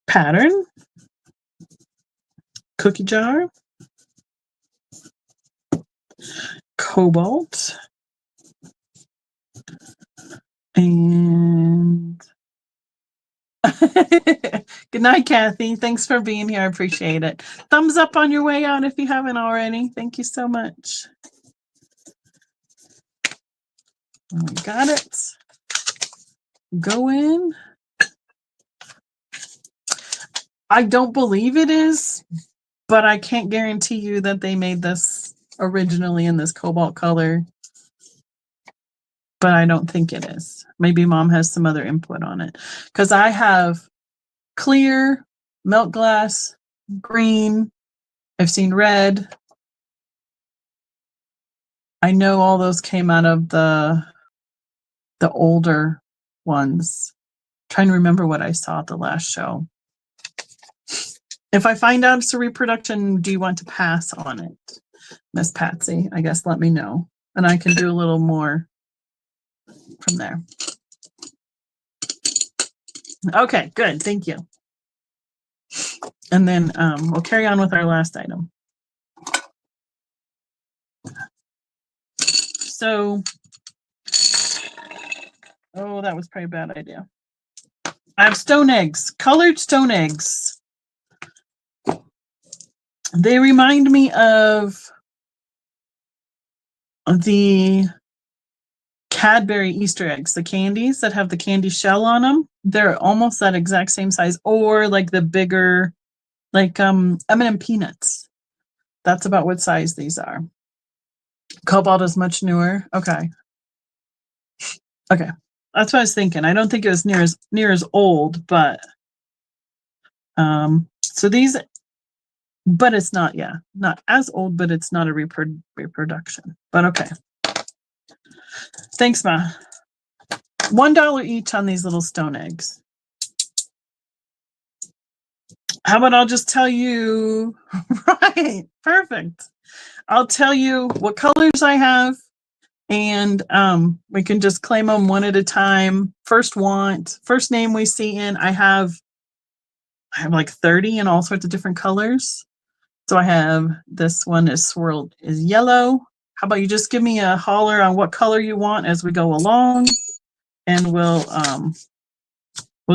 pattern. Cookie jar. Cobalt. And good night, Kathy. Thanks for being here. I appreciate it. Thumbs up on your way out if you haven't already. Thank you so much. Got it. Go in. I don't believe it is, but I can't guarantee you that they made this originally in this cobalt color. But I don't think it is. Maybe Mom has some other input on it. Because I have clear, milk glass, green. I've seen red. I know all those came out of the older ones. I'm trying to remember what I saw at the last show. If I find out it's a reproduction, do you want to pass on it, Miss Patsy? I guess let me know. And I can do a little more from there. Okay, good. Thank you. And then we'll carry on with our last item. So, oh, that was probably a bad idea. I have stone eggs, colored stone eggs. They remind me of the Cadbury Easter eggs, the candies that have the candy shell on them. They're almost that exact same size, or like the bigger, like M&M peanuts. That's about what size these are. Cobalt is much newer. Okay. Okay. That's what I was thinking. I don't think it was near as old, but so these, but it's not, not as old, but it's not a reproduction. But okay. Thanks, Ma. $1 each on these little stone eggs. How about I'll just tell you, right, perfect. I'll tell you what colors I have, and we can just claim them one at a time. First name we see in, I have like 30 in all sorts of different colors. So I have, this one is swirled is yellow. How about you just give me a holler on what color you want as we go along, and we'll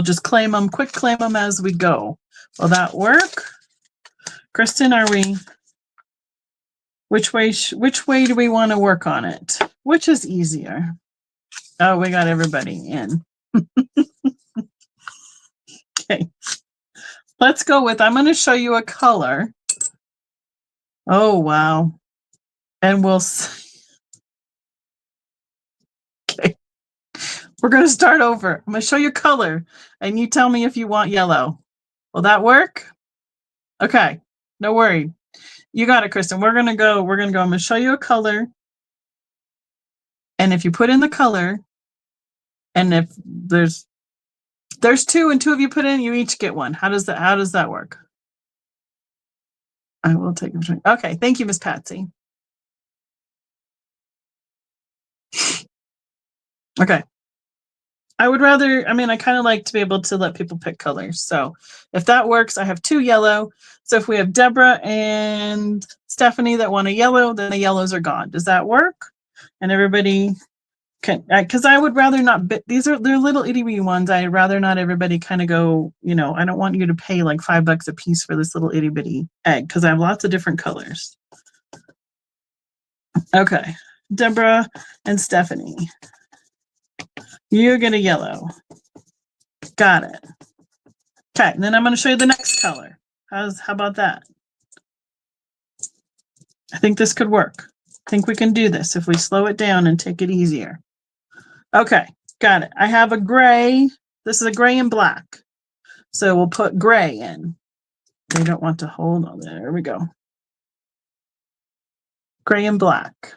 just quick claim them as we go. Will that work? Kristen, which way do we want to work on it? Which is easier? Oh, we got everybody in. Okay. Let's go with, I'm going to show you a color. Oh, wow. And we'll see. Okay. We're going to start over. I'm going to show you color, and you tell me if you want yellow. Will that work? Okay. No worry. You got it, Kristen. We're going to go. I'm going to show you a color. And if you put in the color, and if there's 2 and 2 of you put in, you each get one. How does that work? I will take a drink. Okay. Thank you, Miss Patsy. Okay. I would rather, I kind of like to be able to let people pick colors. So if that works, I have 2 yellow. So if we have Deborah and Stephanie that want a yellow, then the yellows are gone. Does that work? And everybody can, because I would rather not, they're little itty bitty ones. I'd rather not everybody kind of go, I don't want you to pay like $5 a piece for this little itty bitty egg, because I have lots of different colors. Okay. Deborah and Stephanie. You get a yellow. Got it. Okay, and then I'm going to show you the next color. How about that? I think this could work. I think we can do this if we slow it down and take it easier. Okay, got it. I have a gray. This is a gray and black. So we'll put gray in. They don't want to hold on. There we go. Gray and black.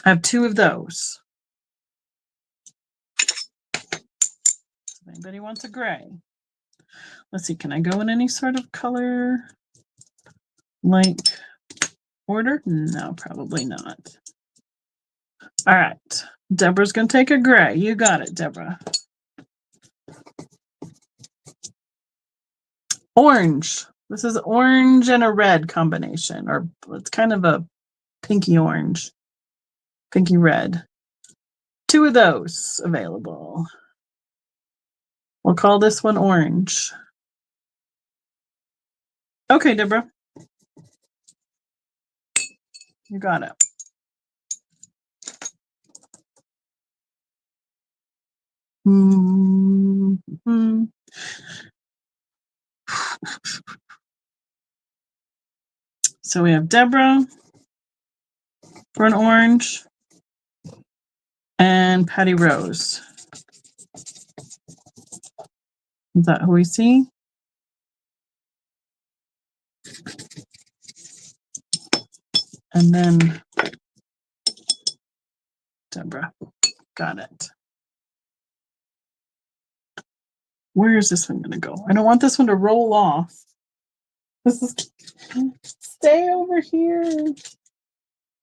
I have 2 of those. If anybody wants a gray. Let's see, can I go in any sort of color like order? No, probably not. All right. Deborah's going to take a gray. You got it, Deborah. Orange. This is orange and a red combination, or it's kind of a pinky orange, pinky red. 2 of those available. We'll call this one orange. Okay, Deborah. You got it. Mm-hmm. So we have Deborah for an orange and Patty Rose. Is that who we see? And then Deborah. Got it. Where is this one going to go? I don't want this one to roll off. This is stay over here.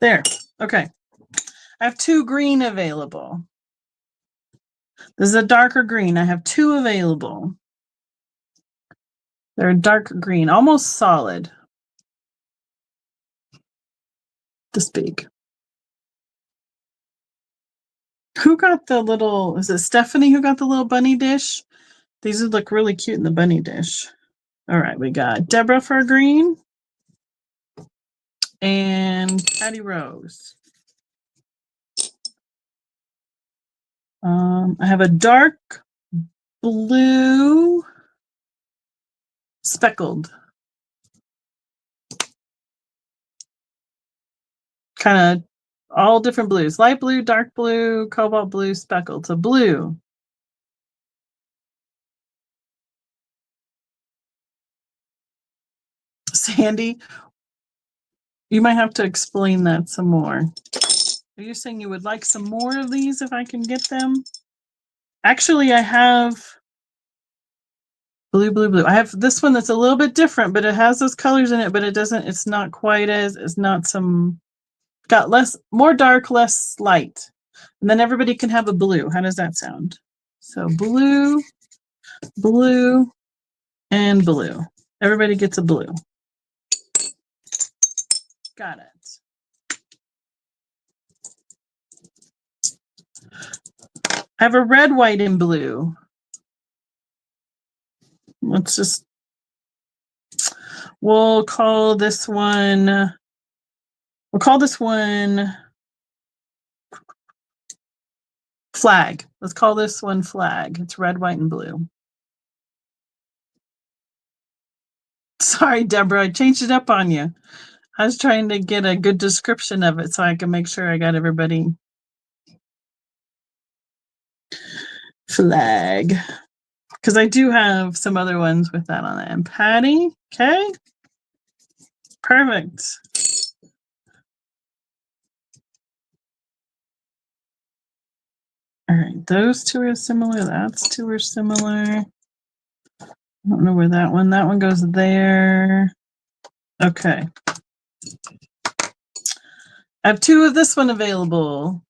There. Okay. I have 2 green available. This is a darker green. I have 2 available. They're a dark green, almost solid. This big. Who got the little, is it Stephanie who got the little bunny dish? These would look really cute in the bunny dish. All right, we got Deborah for green and Patty Rose. I have a dark blue speckled. Kind of all different blues. Light blue, dark blue, cobalt blue, speckled. So blue. Sandy, you might have to explain that some more. Are you saying you would like some more of these if I can get them? Actually, I have blue, blue, blue. I have this one that's a little bit different, but it has those colors in it, but it doesn't, it's not quite as, it's not some, got less, more dark, less light. And then everybody can have a blue. How does that sound? So blue, blue, and blue. Everybody gets a blue. Got it. I have a red, white, and blue. Let's just, we'll call this one flag. Let's call this one flag. It's red, white, and blue. Sorry, Deborah, I changed it up on you. I was trying to get a good description of it so I can make sure I got everybody. Flag. Because I do have some other ones with that on it. And Patty, okay. Perfect. All right, those 2 are similar. That's 2 are similar. I don't know where that one goes there. Okay. I have 2 of this one available.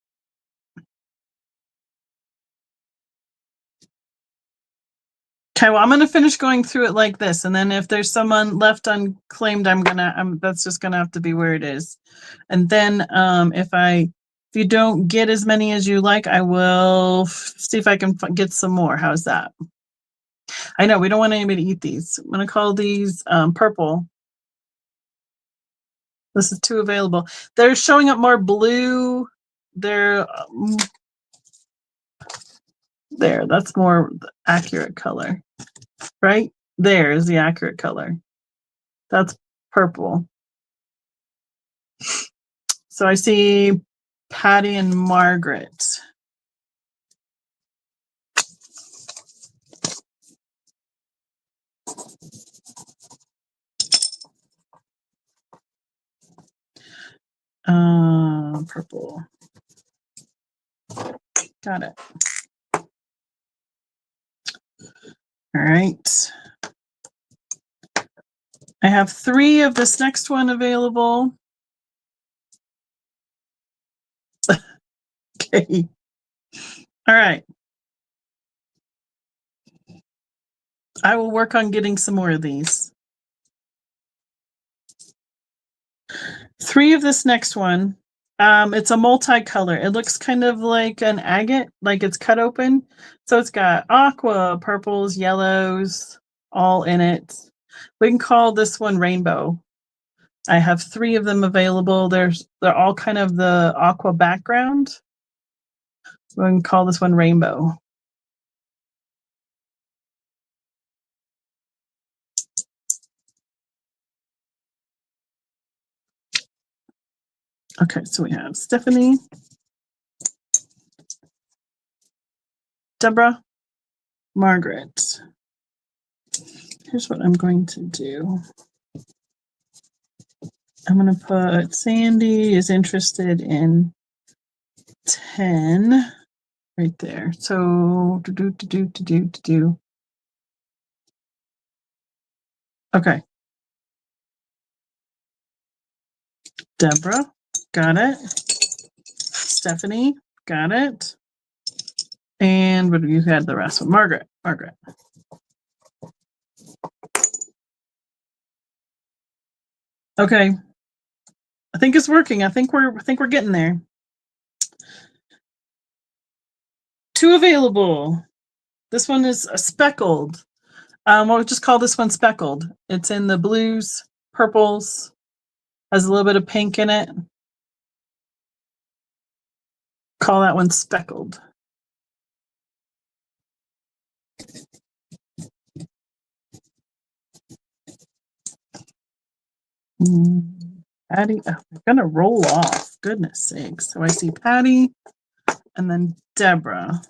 Okay, well, I'm going to finish going through it like this, and then if there's someone left unclaimed, that's just gonna have to be where it is. And then if you don't get as many as you like, I will see if I can get some more. How's that? I know we don't want anybody to eat these. I'm gonna call these purple. This is 2 available. They're showing up more blue. They're there. That's more accurate color. Right there is the accurate color. That's purple. So I see Patty and Margaret. Purple. Got it. All right. I have 3 of this next one available. Okay. All right. I will work on getting some more of these. 3 of this next one. It's a multicolor. It looks kind of like an agate, like it's cut open. So it's got aqua, purples, yellows, all in it. We can call this one rainbow. I have 3 of them available. They're all kind of the aqua background. We can call this one rainbow. Okay, so we have Stephanie, Deborah, Margaret. Here's what I'm going to do. I'm going to put Sandy is interested in 10 right there. So Okay. Deborah, got it. Stephanie, got it. And what have you had the rest of? Margaret. Okay. I think it's working. I think we're getting there. 2 available. This one is a speckled. We'll just call this one speckled. It's in the blues, purples, has a little bit of pink in it. Call that one speckled. Patty, I'm gonna roll off. Goodness sakes. So I see Patty and then Deborah.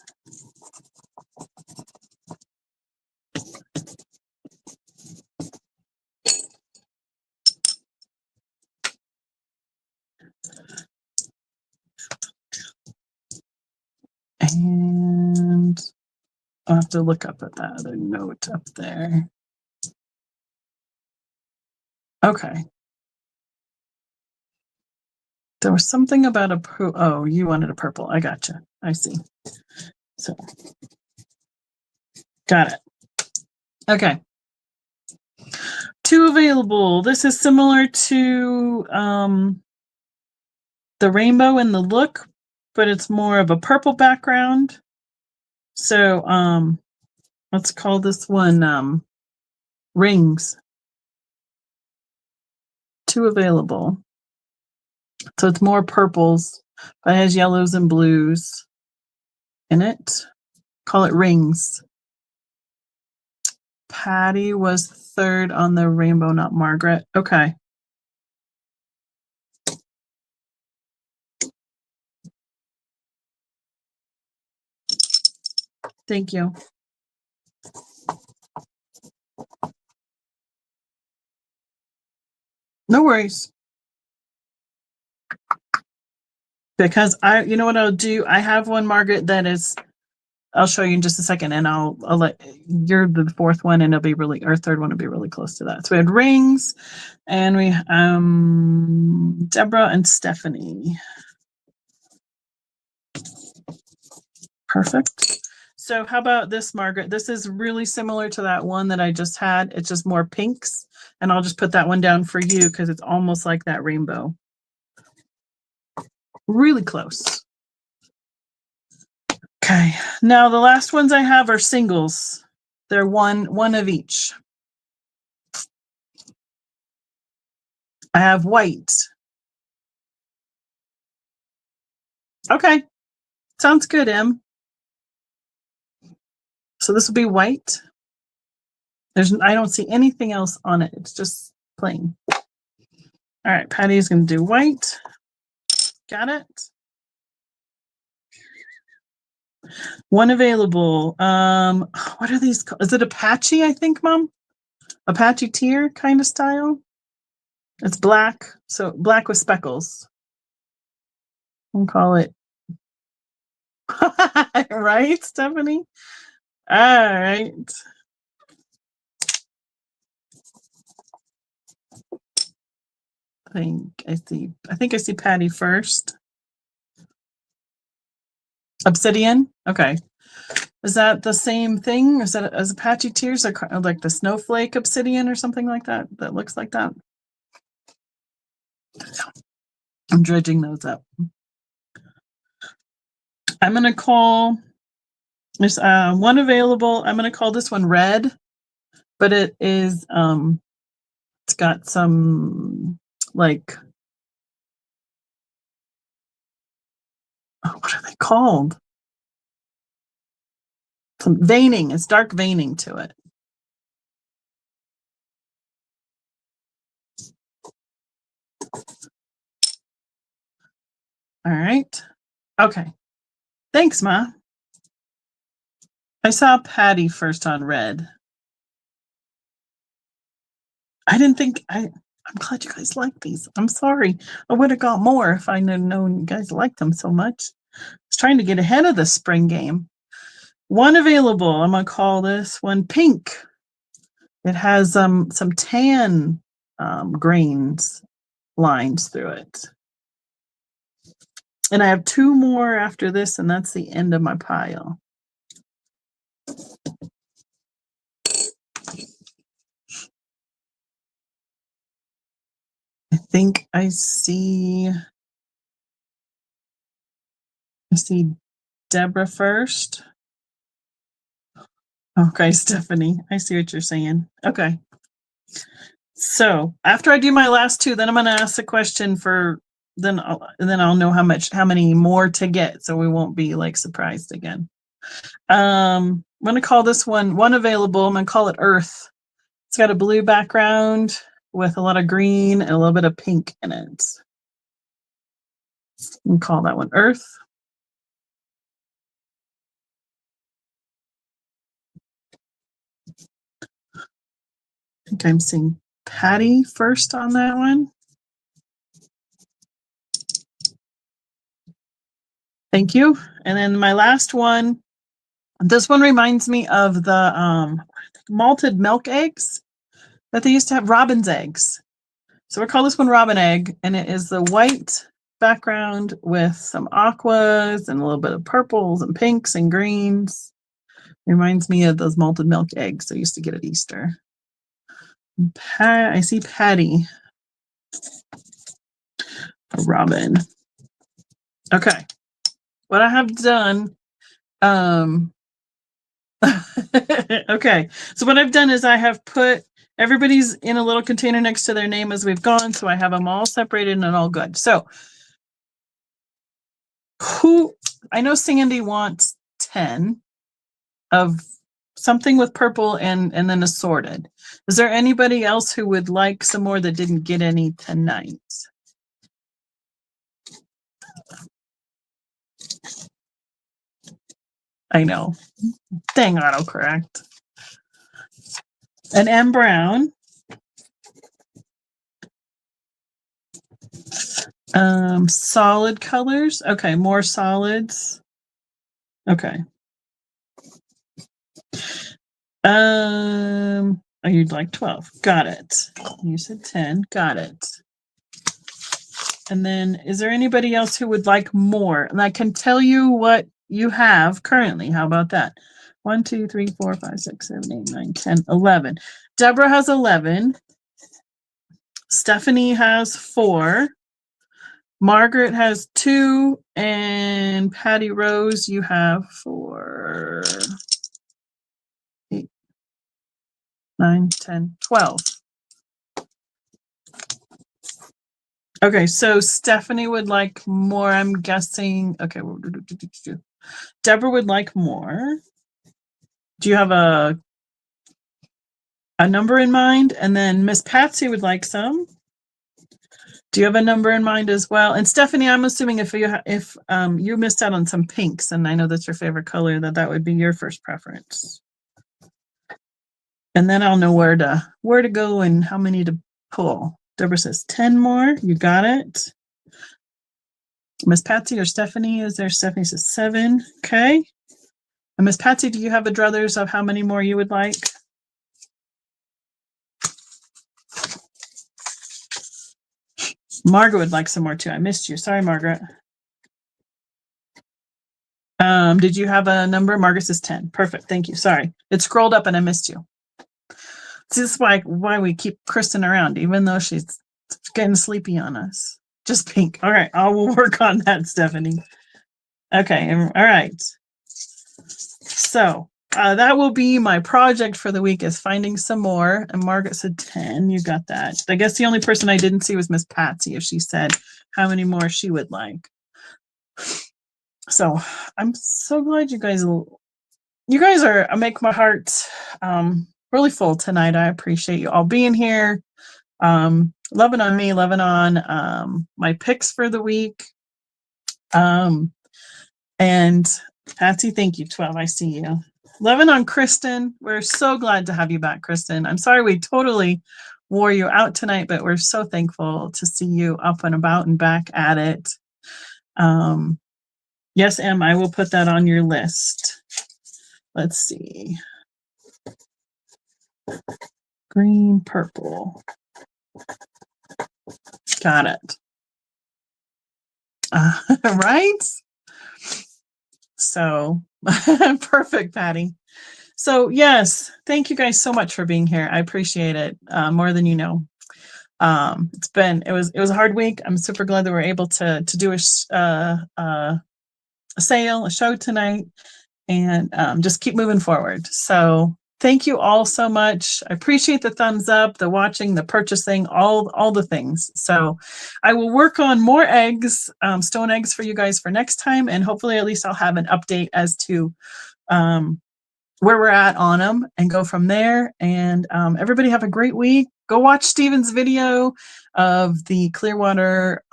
And I'll have to look up at that other note up there. Okay. There was something about a oh, you wanted a purple. I gotcha. I see. So got it. Okay. 2 available. This is similar to the rainbow in the look, but it's more of a purple background. So let's call this one rings. 2 available. So it's more purples, but it has yellows and blues in it. Call it rings. Patty was 3rd on the rainbow, not Margaret. Okay. Thank you. No worries. Because you know what I'll do? I have one, Margaret, that is, I'll show you in just a second, and I'll let you're the 4th one, and it'll be really, or 3rd one will be really close to that. So we had rings, and we Deborah and Stephanie. Perfect. So how about this, Margaret? This is really similar to that one that I just had. It's just more pinks, and I'll just put that one down for you because it's almost like that rainbow. Really close. Okay, now the last ones I have are singles. They're one of each. I have white. Okay, sounds good, Em. So this will be white. I don't see anything else on it. It's just plain. All right, Patty's going to do white. Got it. One available. What are these called? Is it Apache, I think, Mom? Apache tier kind of style? It's black, so black with speckles. We'll call it. Right, Stephanie? All right. I think I see Patty first. Obsidian? Okay. Is that the same thing? Is that as Apache tears or like the snowflake obsidian or something like that? That looks like that? I'm dredging those up. I'm going to call, there's one available. I'm going to call this one red, but it is, it's got some like, what are they called? Some veining. It's dark veining to it. All right. Okay. Thanks, Ma. I saw Patty first on red. I didn't think I'm glad you guys like these. I'm sorry. I would have got more if I had known you guys liked them so much. I was trying to get ahead of the spring game. One available. I'm gonna call this one pink. It has some tan grains lines through it. And I have two more after this, and that's the end of my pile. I think I see Deborah first. Okay, Stephanie, I see what you're saying. Okay. So after I do my last two, then I'm going to ask the question for then I'll know how many more to get, so we won't be like surprised again. I'm going to call this one available. I'm going to call it Earth. It's got a blue background with a lot of green and a little bit of pink in it. And call that one Earth. I think I'm seeing Patty first on that one. Thank you. And then my last one, this one reminds me of the malted milk eggs that they used to have, robin's eggs. So we'll call this one robin egg, and it is the white background with some aquas and a little bit of purples and pinks and greens. Reminds me of those malted milk eggs I used to get at Easter. I see Patty. Robin. Okay. What I have done, okay. So what I've done is I have put everybody's in a little container next to their name as we've gone. So I have them all separated and all good. So I know Sandy wants 10 of something with purple and then assorted. Is there anybody else who would like some more that didn't get any tonight? I know. Dang autocorrect. An M Brown. Solid colors. Okay, more solids. Okay. Oh, you'd like 12. Got it. You said 10. Got it. And then is there anybody else who would like more? And I can tell you what you have currently. How about that? 1, 2, 3, 4, 5, 6, 7, 8, 9, 10, 11. Deborah has 11. Stephanie has 4. Margaret has 2. And Patty Rose, you have 4, 8, 9, 10, 12. Okay, so Stephanie would like more, I'm guessing. Okay, Deborah would like more. Do you have a number in mind? And then Miss Patsy would like some. Do you have a number in mind as well? And Stephanie, I'm assuming if you missed out on some pinks, and I know that's your favorite color, that would be your first preference. And then I'll know where to go and how many to pull. Deborah says 10 more. You got it. Miss Patsy or Stephanie is there? Stephanie says 7. Okay. And Miss Patsy, do you have a druthers of how many more you would like? Margaret would like some more too. I missed you. Sorry, Margaret. Did you have a number? Margaret says 10. Perfect. Thank you. Sorry. It scrolled up and I missed you. This is why we keep Kristen around, even though she's getting sleepy on us. Just pink. All right. I will work on that, Stephanie. Okay. All right. So that will be my project for the week, is finding some more. And Margaret said 10. You got that. I guess the only person I didn't see was Miss Patsy, if she said how many more she would like. So I'm so glad you guys make my heart really full tonight. I appreciate you all being here. Loving on me, loving on my picks for the week. And Patsy, thank you. 12, I see you. Loving on Kristen. We're so glad to have you back, Kristen. I'm sorry we totally wore you out tonight, but we're so thankful to see you up and about and back at it. Yes, Em, I will put that on your list. Let's see. Green, purple. Got it. Right? So, perfect, Patty. So, yes, thank you guys so much for being here. I appreciate it more than you know. It was a hard week. I'm super glad that we're able to do a show tonight, and just keep moving forward. So thank you all so much. I appreciate the thumbs up, the watching, the purchasing, all the things. So I will work on more eggs, stone eggs for you guys for next time, and hopefully at least I'll have an update as to where we're at on them and go from there. And everybody have a great week. Go watch Steven's video of the Clearwater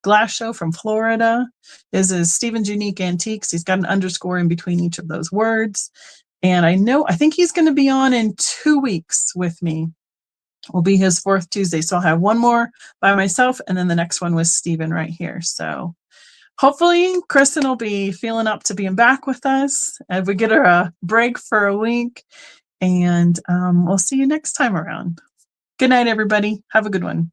glass show from Florida. This is Steven's Unique Antiques. He's got an underscore in between each of those words. And I think he's going to be on in 2 weeks with me. Will be his 4th Tuesday. So I'll have one more by myself, and then the next one with Steven right here. So hopefully Kristen will be feeling up to being back with us if we get her a break for a week. And we'll see you next time around. Good night, everybody. Have a good one.